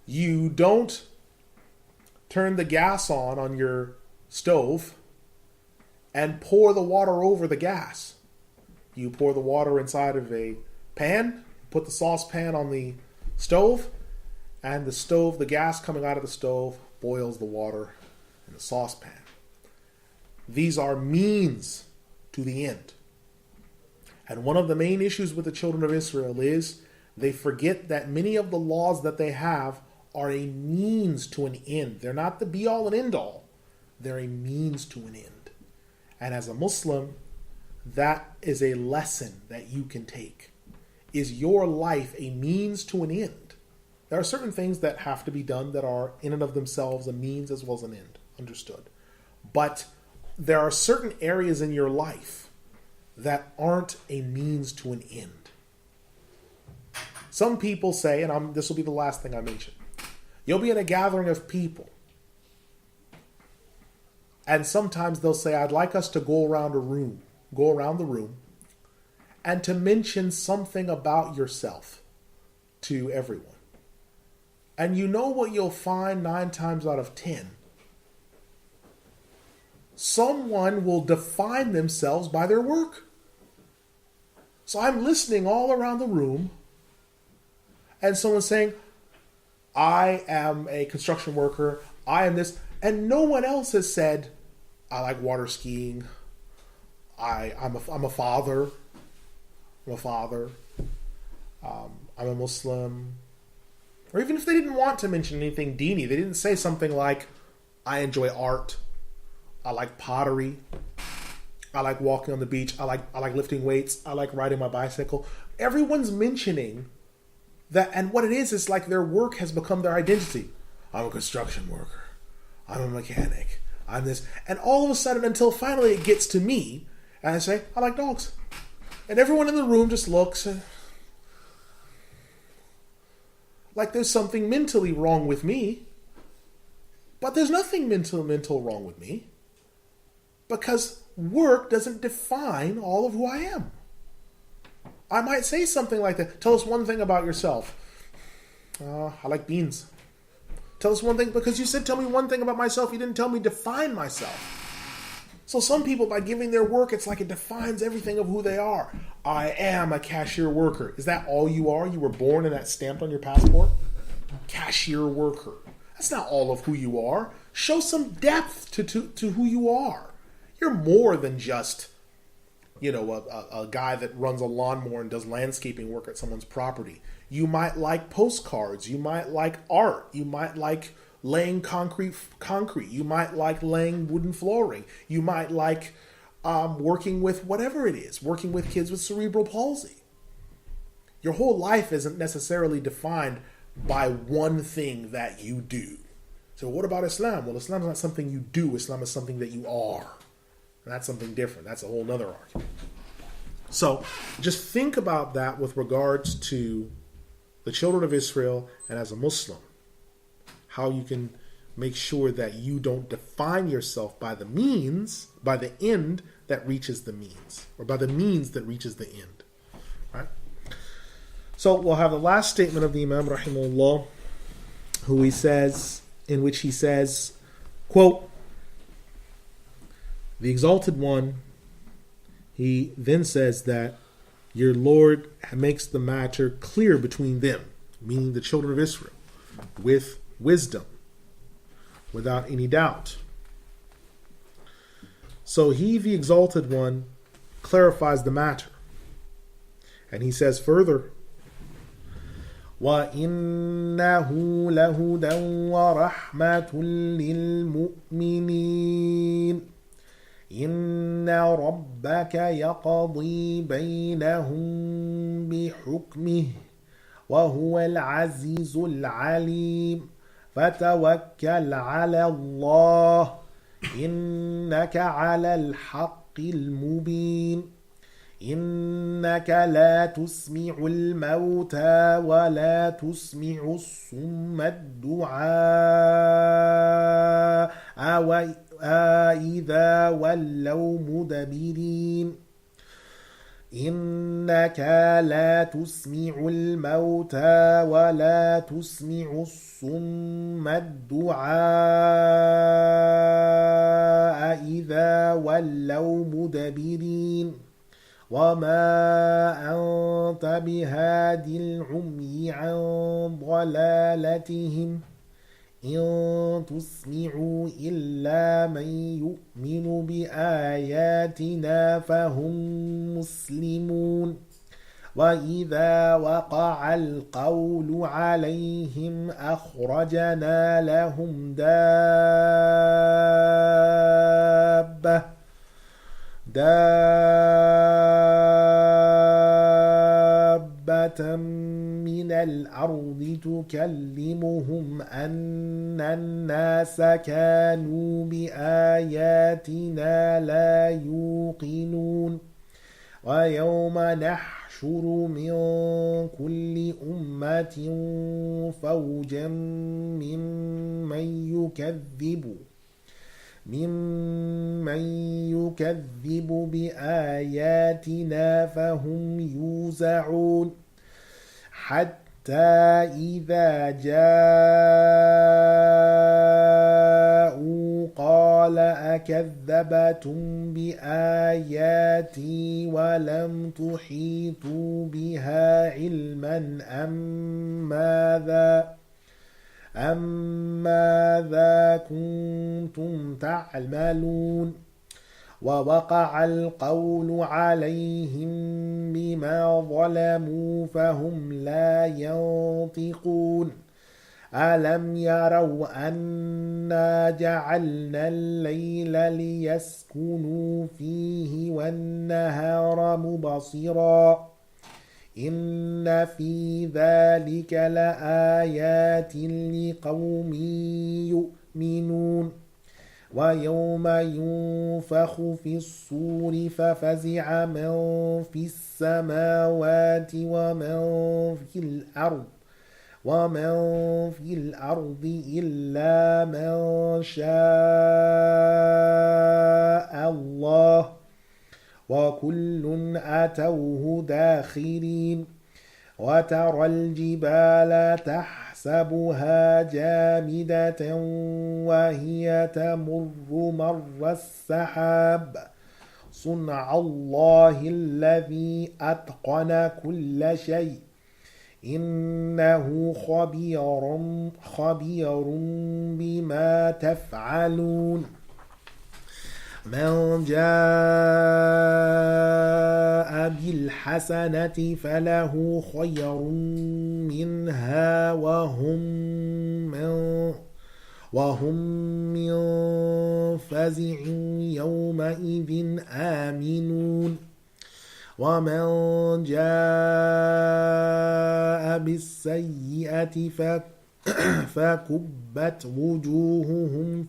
You don't turn the gas on your stove and pour the water over the gas. You pour the water inside of a pan, put the saucepan on the stove, and the gas coming out of the stove boils the water in the saucepan. These are means to the end. And one of the main issues with the children of Israel is they forget that many of the laws that they have are a means to an end. They're not the be-all and end-all. They're a means to an end. And as a Muslim, that is a lesson that you can take. Is your life a means to an end? There are certain things that have to be done that are in and of themselves a means as well as an end. Understood. But there are certain areas in your life that aren't a means to an end. Some people say, and this will be the last thing I mention, you'll be in a gathering of people, and sometimes they'll say, I'd like us to go around the room, and to mention something about yourself to everyone. And you know what you'll find 9 times out of 10? Someone will define themselves by their work. So I'm listening all around the room, and someone's saying, I am a construction worker, I am this, and no one else has said, I like water skiing, I'm a father, I'm a Muslim. Or even if they didn't want to mention anything dini, they didn't say something like, I enjoy art, I like pottery, I like walking on the beach, I like lifting weights, I like riding my bicycle. Everyone's mentioning that, and what it is like their work has become their identity. I'm a construction worker, I'm a mechanic, I'm this. And all of a sudden, until finally it gets to me, and I say, I like dogs. And everyone in the room just looks like there's something mentally wrong with me. But there's nothing mental wrong with me. Because work doesn't define all of who I am. I might say something like that. Tell us one thing about yourself. I like beans. Tell us one thing, because you said tell me one thing about myself. You didn't tell me define myself. So some people, by giving their work, it's like it defines everything of who they are. I am a cashier worker. Is that all you are? You were born and that's stamped on your passport? Cashier worker. That's not all of who you are. Show some depth to who you are. You're more than just, a guy that runs a lawnmower and does landscaping work at someone's property. You might like postcards. You might like art. You might like laying concrete. You might like laying wooden flooring. You might like working with whatever it is, working with kids with cerebral palsy. Your whole life isn't necessarily defined by one thing that you do. So what about Islam? Well, Islam is not something you do. Islam is something that you are. And that's something different. That's a whole other argument. So just think about that with regards to the children of Israel, and as a Muslim, how you can make sure that you don't define yourself by the means, by the end that reaches the means, or by the means that reaches the end. Right? So we'll have the last statement of the Imam, rahimahullah, in which he says, quote, the Exalted One, he then says that your Lord makes the matter clear between them, meaning the children of Israel, with wisdom, without any doubt. So he, the Exalted One, clarifies the matter. And he says further, وَإِنَّهُ لَهُدًى وَرَحْمَةٌ لِّلْمُؤْمِنِينَ إِنَّ رَبَّكَ يَقْضِي بَيْنَهُم بِحُكْمِهِ وَهُوَ الْعَزِيزُ الْعَلِيمُ فَتَوَكَّلْ عَلَى اللَّهِ إِنَّكَ عَلَى الْحَقِّ الْمُبِينِ إِنَّكَ لَا تُسْمِعُ الْمَوْتَى وَلَا تُسْمِعُ الصُّمَّ الدُّعَاءَ إِذَا وَلَّوْا مُدْبِرِينَ إِنَّكَ لَا تُسْمِعُ الْمَوْتَى وَلَا تُسْمِعُ الصُّمَّ الدُّعَاءَ إِذَا وَلَّوْا مُدْبِرِينَ وَمَا أَنْتَ بِهَادِ الْعُمْيِ عَنْ ضَلَالَتِهِمْ إن تسمعوا إلا من يؤمن بآياتنا فهم مسلمون وإذا وقع القول عليهم أخرجنا لهم دابة من الأرض تكلمهم أن الناس كانوا بآياتنا لا يوقنون ويوم نحشر من كل أمة فوجا ممن يكذب بآياتنا فهم يوزعون حتى إذا جاءوا قال أكذبتم بآياتي ولم تحيطوا بها علما أم ماذا كنتم تعملون ووقع القول عليهم بما ظلموا فهم لا ينطقون ألم يروا أنا جعلنا الليل ليسكنوا فيه والنهار مبصرا إن في ذلك لآيات لقوم يؤمنون ويوم ينفخ في الصور ففزع من في السماوات ومن في الأرض إلا من شاء الله وكل أتوه داخرين وترى الجبال تحسبها جامدة وهي تمر مر السحاب صنع الله الذي أتقن كل شيء إنه خبير بما تفعلون من جاء بالحسنة فله خير منها وهم من فزع يومئذ آمنون ومن جاء بالسيئة فكبت وجوههم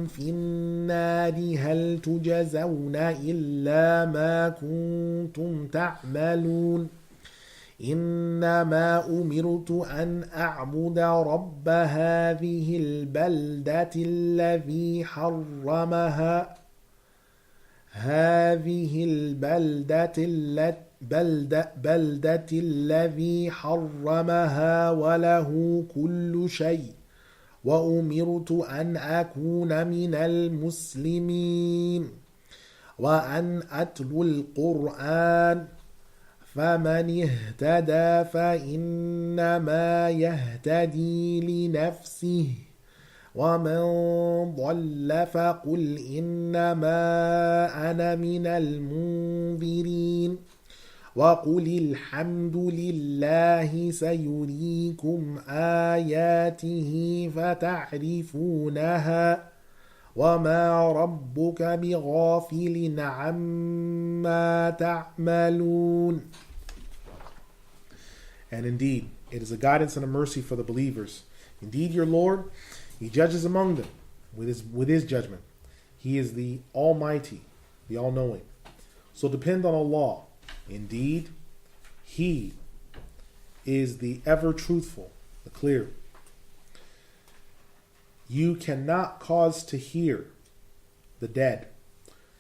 في النار هل تجزون إلا ما كنتم تعملون إنما أمرت أن أعبد رب هذه البلدة الذي حرمها الذي حرمها وله كل شيء وأمرت أن أكون من المسلمين وأن أتلو القرآن فمن اهتدى فإنما يهتدي لنفسه ومن ضل فقل إنما أنا من المنذرين وقل الحمد لله سيريكم آياته فتعرفونها وما ربك بغافل عما تعملون. And indeed, it is a guidance and a mercy for the believers. Indeed, your Lord, He judges among them with his judgment. He is the Almighty, the All-Knowing. So depend on Allah. Indeed, He is the ever-truthful, the clear. You cannot cause to hear the dead,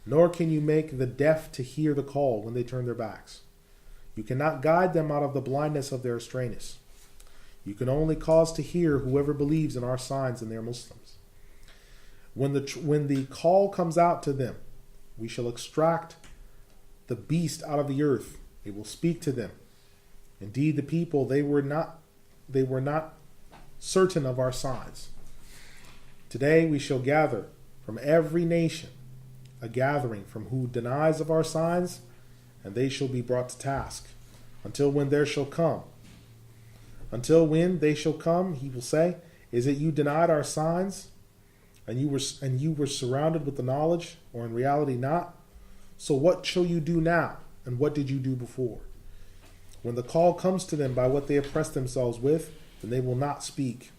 nor can you make the deaf to hear the call when they turn their backs. You cannot guide them out of the blindness of their astraness. You can only cause to hear whoever believes in our signs and they are Muslims. When the call comes out to them, we shall extract the beast out of the earth. It will speak to them. Indeed, the people, they were not were not certain of our signs. Today we shall gather from every nation a gathering from who denies of our signs, and they shall be brought to task. Until when they shall come, he will say, is it you denied our signs, and you were surrounded with the knowledge, or in reality not? So what shall you do now, and what did you do before? When the call comes to them by what they oppress themselves with, then they will not speak.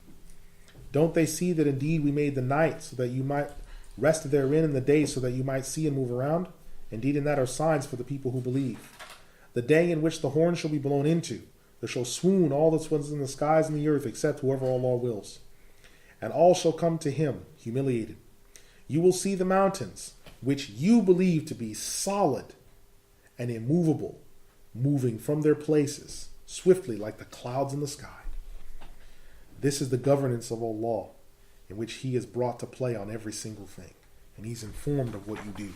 Don't they see that indeed we made the night so that you might rest therein, and the day so that you might see and move around? Indeed, in that are signs for the people who believe. The day in which the horn shall be blown into, there shall swoon all that swims in the skies and the earth, except whoever Allah wills. And all shall come to him, humiliated. You will see the mountains, which you believe to be solid and immovable, moving from their places, swiftly like the clouds in the sky. This is the governance of Allah, in which He is brought to play on every single thing, and He's informed of what you do.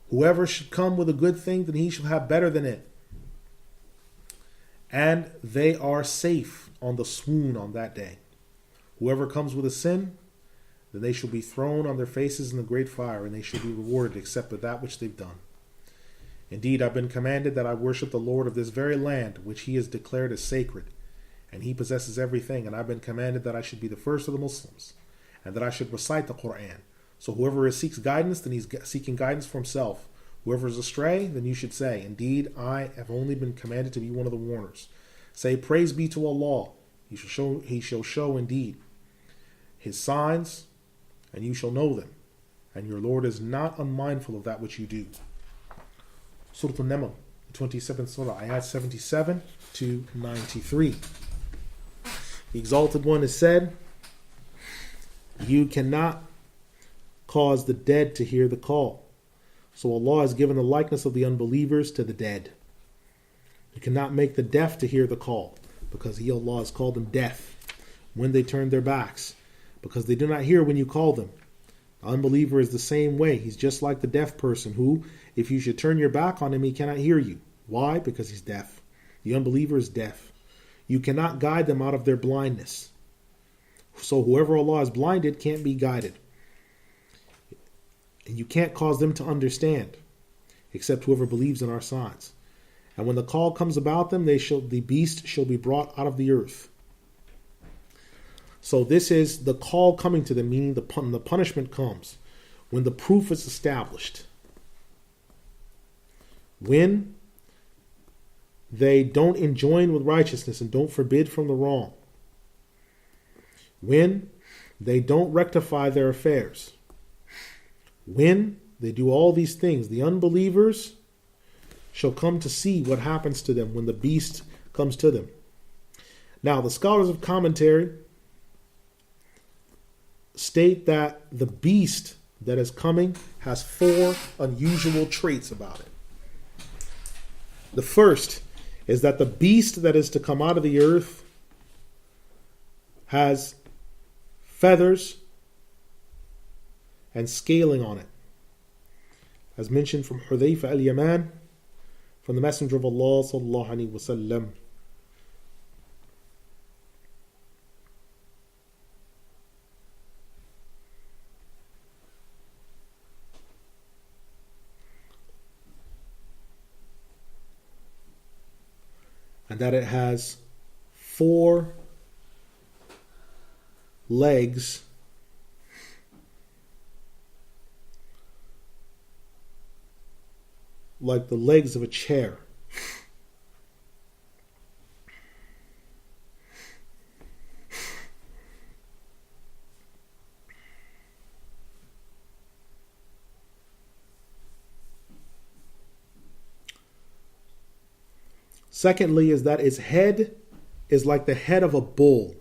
Whoever should come with a good thing, then he shall have better than it. And they are safe on the swoon on that day. Whoever comes with a sin, then they shall be thrown on their faces in the great fire, and they shall be rewarded except with that which they've done. Indeed, I've been commanded that I worship the Lord of this very land, which He has declared as sacred, and He possesses everything. And I've been commanded that I should be the first of the Muslims, and that I should recite the Qur'an. So whoever seeks guidance, then he's seeking guidance for himself. Whoever is astray, then you should say, indeed, I have only been commanded to be one of the warners. Say, praise be to Allah. He shall show indeed His signs, and you shall know them. And your Lord is not unmindful of that which you do. Surah Al-Naml, 27th Surah, ayat 77 to 93. The Exalted One has said, you cannot cause the dead to hear the call. So Allah has given the likeness of the unbelievers to the dead. You cannot make the deaf to hear the call, because He, Allah, has called them deaf when they turn their backs, because they do not hear when you call them. The unbeliever is the same way. He's just like the deaf person who, if you should turn your back on him, he cannot hear you. Why? Because he's deaf. The unbeliever is deaf. You cannot guide them out of their blindness. So whoever Allah has blinded can't be guided. And you can't cause them to understand, except whoever believes in our signs. And when the call comes about them, the beast shall be brought out of the earth. So this is the call coming to them, meaning the punishment comes when the proof is established. When they don't enjoin with righteousness and don't forbid from the wrong. When they don't rectify their affairs. When they do all these things, the unbelievers shall come to see what happens to them when the beast comes to them. Now, the scholars of commentary state that the beast that is coming has 4 unusual traits about it. The first is that the beast that is to come out of the earth has feathers and scaling on it, as mentioned from Hudayfa al-Yaman, from the Messenger of Allah sallallahu alaihi wasallam. And that it has 4 legs like the legs of a chair. Secondly, is that its head is like the head of a bull.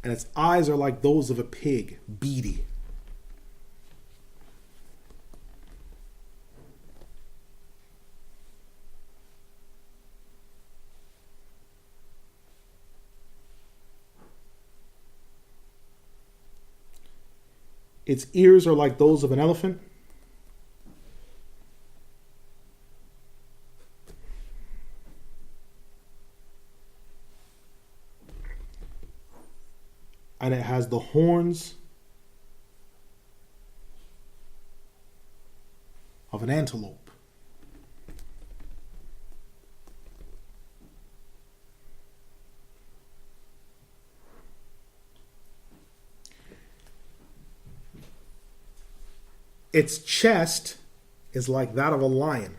And its eyes are like those of a pig, beady. Its ears are like those of an elephant, horns of an antelope. Its chest is like that of a lion,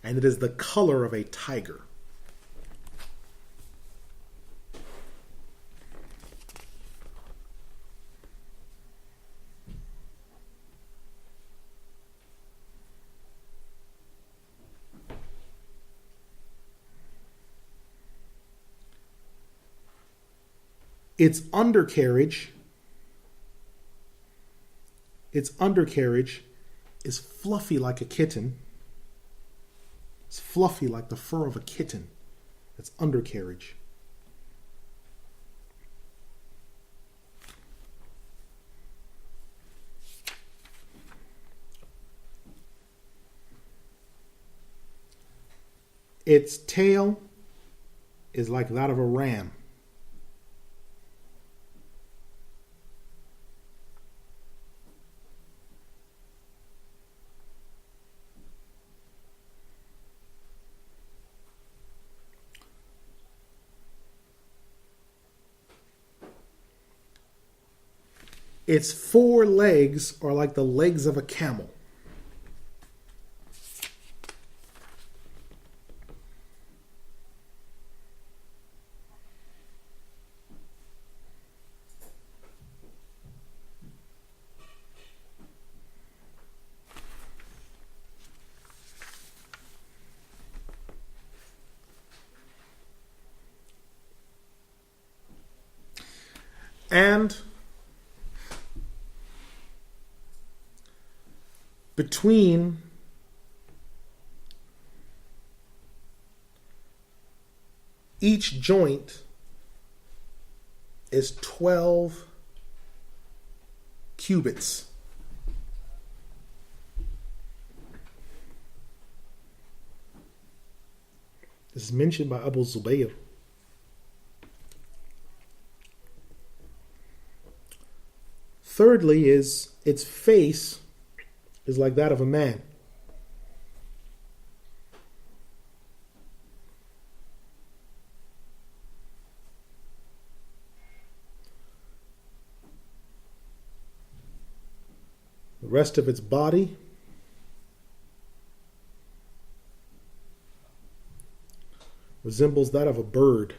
and it is the color of a tiger. Its undercarriage is fluffy like a kitten. It's fluffy like the fur of a kitten. Its undercarriage. Its tail is like that of a ram. Its four legs are like the legs of a camel. And between each joint is 12 cubits. This is mentioned by Abu Zubayr. Thirdly is its face is like that of a man. The rest of its body resembles that of a bird.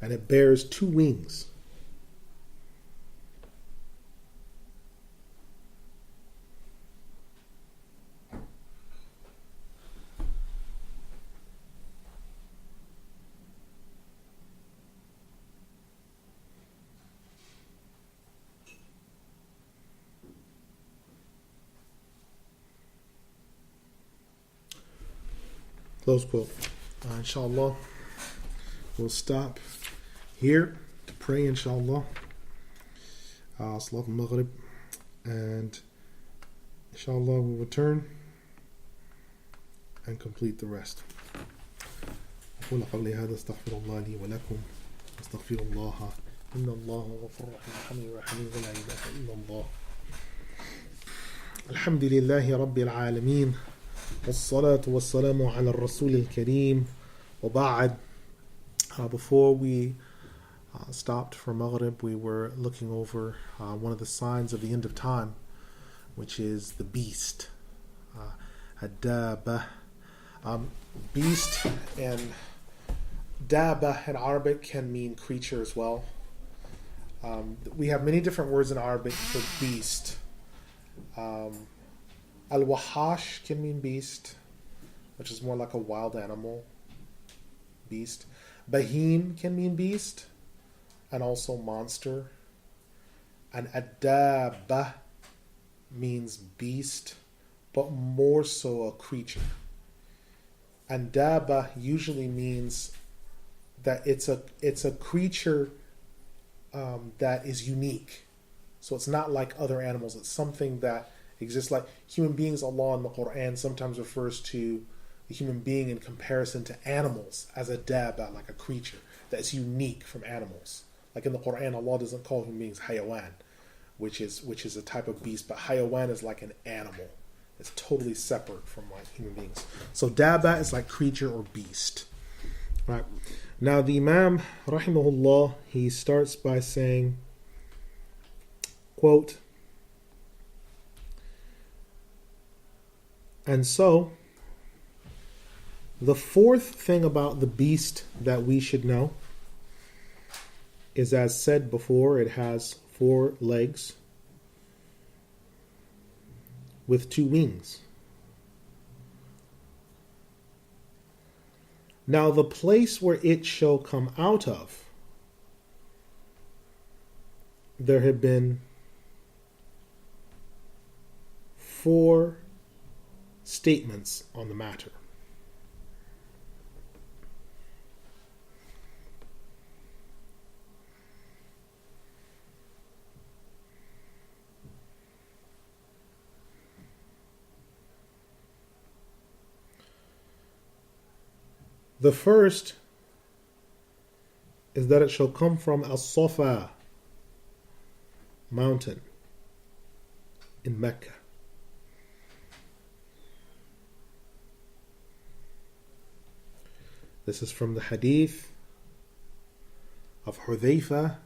And it bears two wings. Close quote. Inshallah, we'll stop here to pray, inshallah. Salat al-Maghrib. And inshallah we'll return and complete the rest. أقول قولي هذا استغفر الله لي ولكم استغفر الله إن الله غفور رحيم رحيم ولا إله إلا الله. الحمد لله رب العالمين والصلاة والسلام على الرسول الكريم وبعد. Before we stopped for Maghrib, we were looking over one of the signs of the end of time, which is the beast. Adaba. Beast and daba in Arabic can mean creature as well. We have many different words in Arabic for beast. Al-Wahash can mean beast, which is more like a wild animal. Beast. Bahim can mean beast and also monster. And Adaba means beast, but more so a creature. And Daba usually means that it's a creature that is unique. So it's not like other animals. It's something that exists. Like human beings, Allah in the Quran sometimes refers to the human being in comparison to animals as a dabba, like a creature that's unique from animals. Like in the Quran, Allah doesn't call human beings hayawan, which is a type of beast, but hayawan is like an animal. It's totally separate from like human beings. So dabba is like creature or beast. Right. Now the Imam, rahimahullah, he starts by saying, quote, and so the fourth thing about the beast that we should know is, as said before, it has 4 legs with 2 wings. Now the place where it shall come out of, there have been 4 statements on the matter. The first is that it shall come from Al-Safa mountain in Mecca. This is from the hadith of Hudhayfa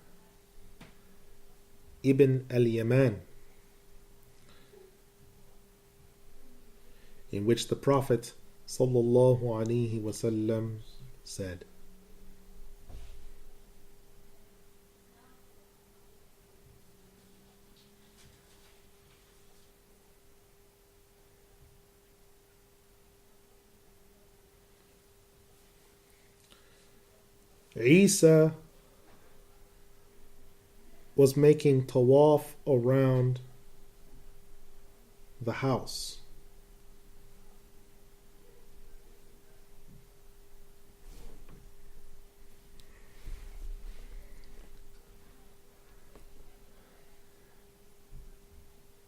ibn Al-Yaman, in which the Prophet sallallahu alaihi wasallam said, Isa was making tawaf around the house.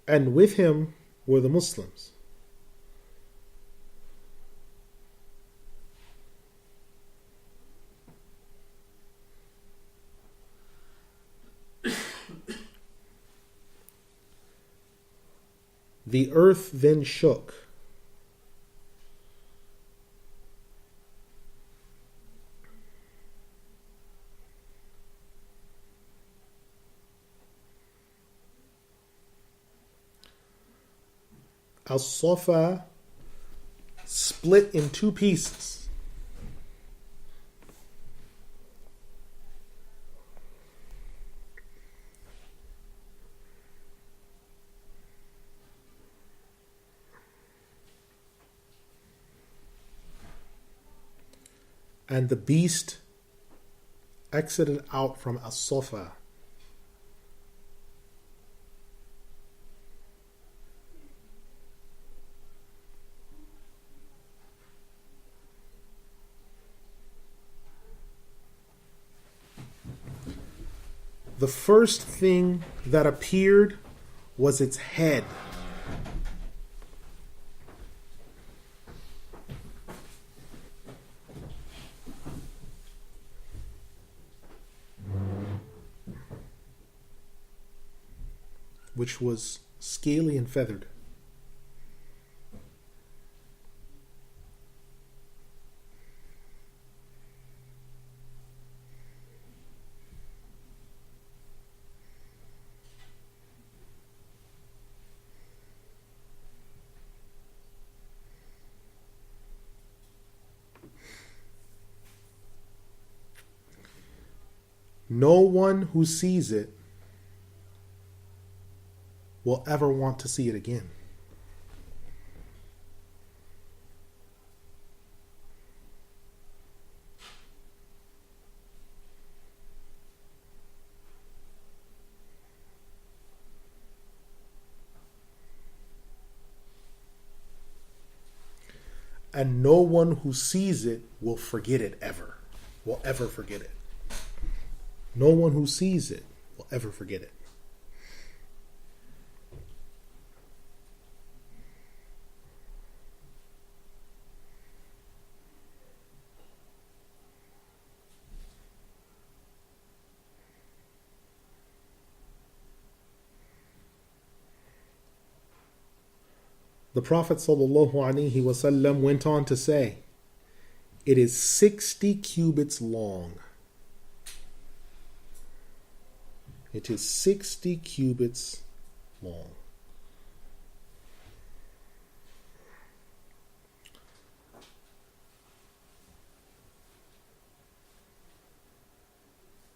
And with him were the Muslims. The earth then shook. Al-Safa split in 2 pieces. And the beast exited out from Al-Safa. The first thing that appeared was its head. Which was scaly and feathered. No one who sees it will ever want to see it again. And no one who sees it will forget it ever. Will ever forget it. No one who sees it will ever forget it. The Prophet ﷺ went on to say, it is 60 cubits long. It is 60 cubits long.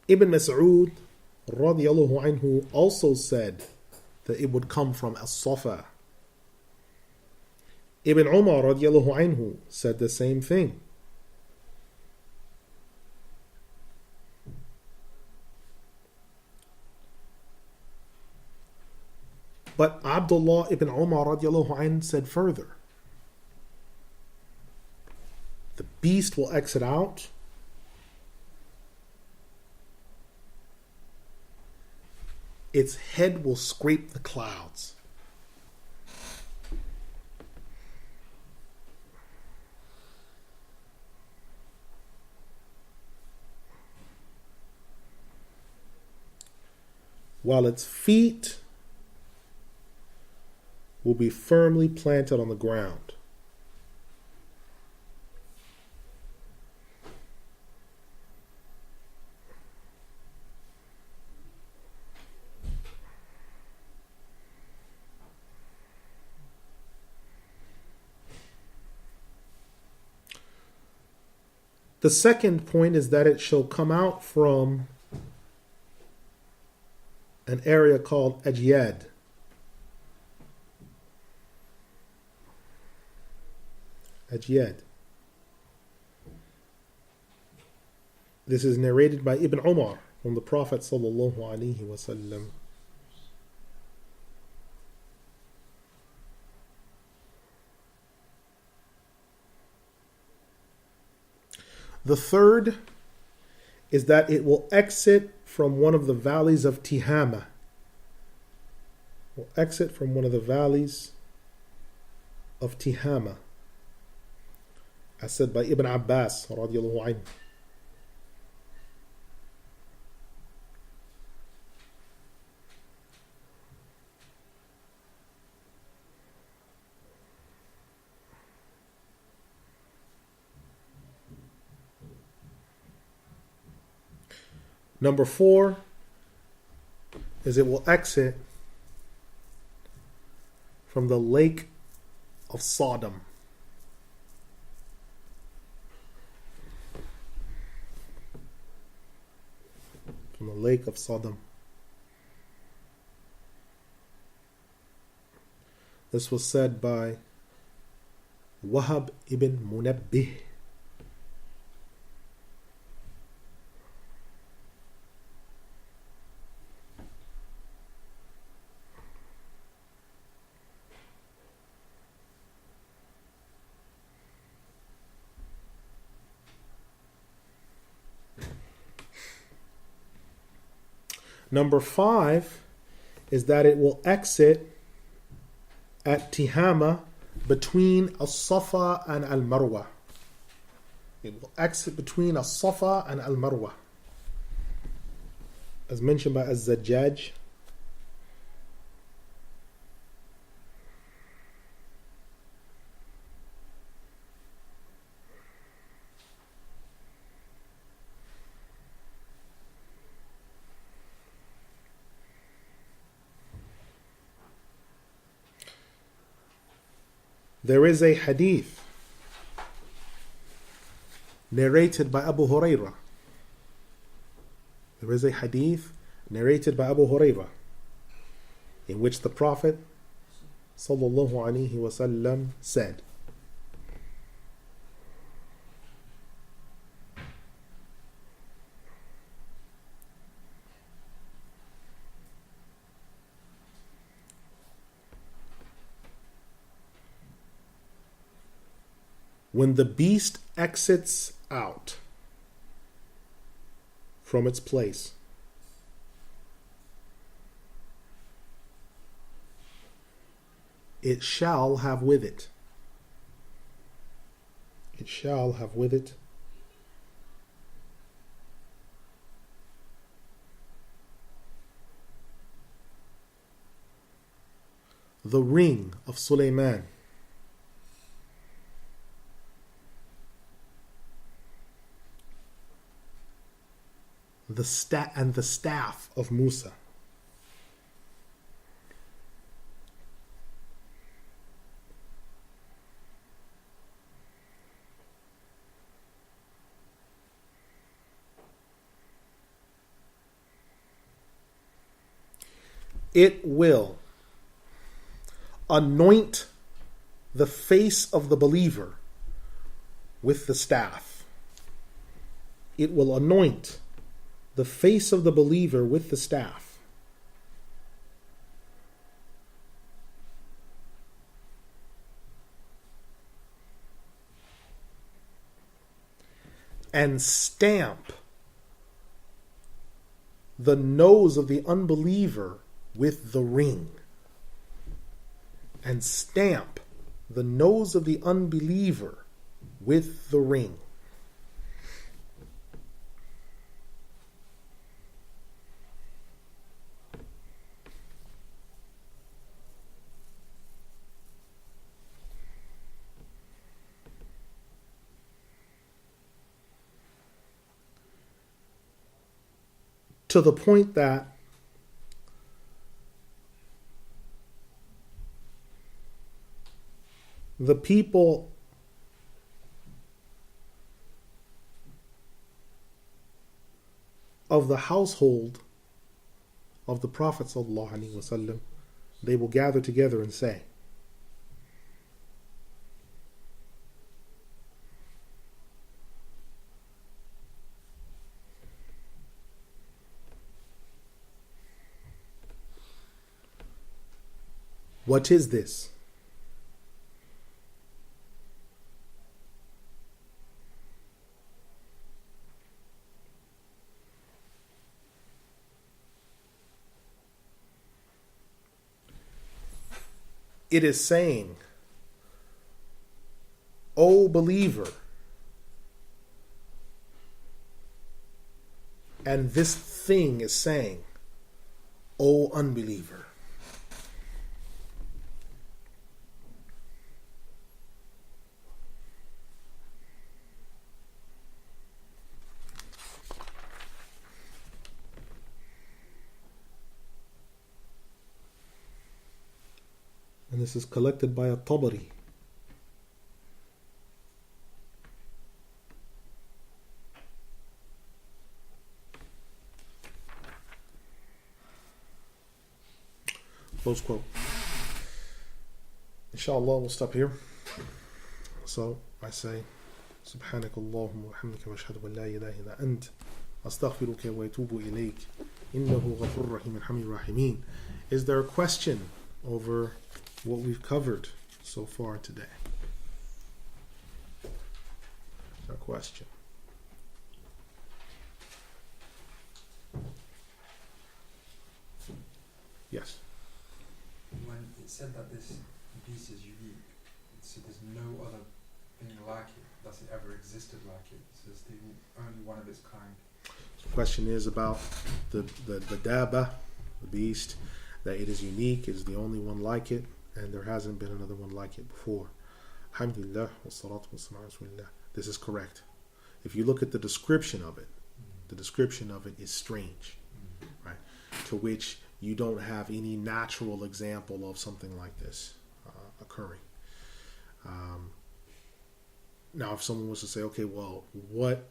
Ibn Mas'ud radiallahu anhu also said that it would come from as-Safa. Ibn Umar radiallahu anhu said the same thing. But Abdullah ibn Umar radiallahu anhu said further, the beast will exit out, its head will scrape the clouds. While its feet will be firmly planted on the ground. The second point is that it shall come out from an area called Ajyad. Ajyad. This is narrated by Ibn Umar from the Prophet sallallahu alaihi wasallam. The third is that it will exit from one of the valleys of Tihama. Will exit from one of the valleys of Tihama, as said by Ibn Abbas radiallahu anhu. Number 4 is it will exit from the lake of Sodom. From the lake of Sodom. This was said by Wahab ibn Munabbih. Number 5 is that it will exit at Tihama between As-Safa and Al-Marwa. It will exit between As-Safa and Al-Marwa, as mentioned by Az-Zajjaj. There is a hadith narrated by Abu Hurairah. There is a hadith narrated by Abu Hurairah in which the Prophet sallallahu alaihi wasallam said, when the beast exits out from its place, it shall have with it. It shall have with it the ring of Sulaiman, the staff of Musa. It will anoint the face of the believer with the staff. It will anoint the face of the believer with the staff. And stamp the nose of the unbeliever with the ring. And stamp the nose of the unbeliever with the ring. To the point that the people of the household of the Prophet ﷺ, they will gather together and say, "What is this? It is saying, O believer, and this thing is saying, O unbeliever." And this is collected by At-Tabari. Close quote. Inshallah, we'll stop here. So I say, سبحانك اللهم وبحمدك واشهد ان لا اله الا انت استغفرك واتوب اليك انه غفور رحيم حميد الراحمين. Is there a question over what we've covered so far today? A question. Yes. When it said that this piece is unique, it said there's no other thing like it. Does it ever existed like it? It says the only one of its kind. So the question is about the Daba, the beast, that it is unique, it is the only one like it, and there hasn't been another one like it before. Alhamdulillah, wassalatu wassalamu ala rasulillah. This is correct. If you look at the description of it, the description of it is strange, right? To which you don't have any natural example of something like this occurring. Now, if someone was to say, okay, well, what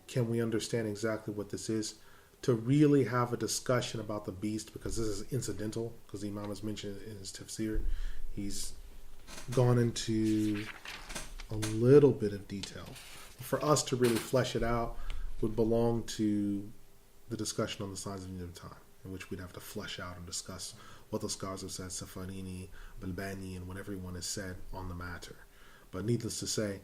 can we understand exactly what this is? To really have a discussion about the beast, because this is incidental, because the Imam has mentioned it in his Tafsir. He's gone into a little bit of detail. For us to really flesh it out would belong to the discussion on the signs of the end of time, in which we'd have to flesh out and discuss what the scholars have said, Safarini, Balbani, and what everyone has said on the matter. But needless to say,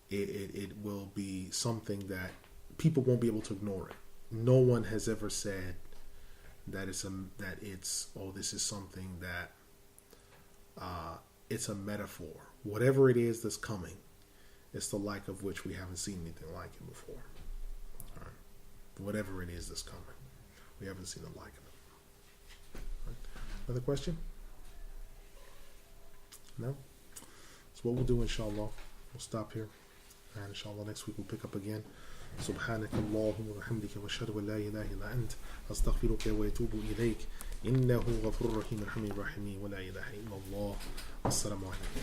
it will be something that people won't be able to ignore it. No one has ever said that this is something that it's a metaphor. Whatever it is that's coming, it's the like of which we haven't seen anything like it before. All right. Whatever it is that's coming, we haven't seen the like of it. All right. Another question? No? That's what we'll do, inshallah. We'll stop here. And inshallah next week we'll pick up again. سبحانك اللهم وبحمدك واشهد ان لا اله الا انت استغفرك واتوب اليك انه غفور رحيم الحميد الرحيم ولا اله الا الله. السلام عليكم.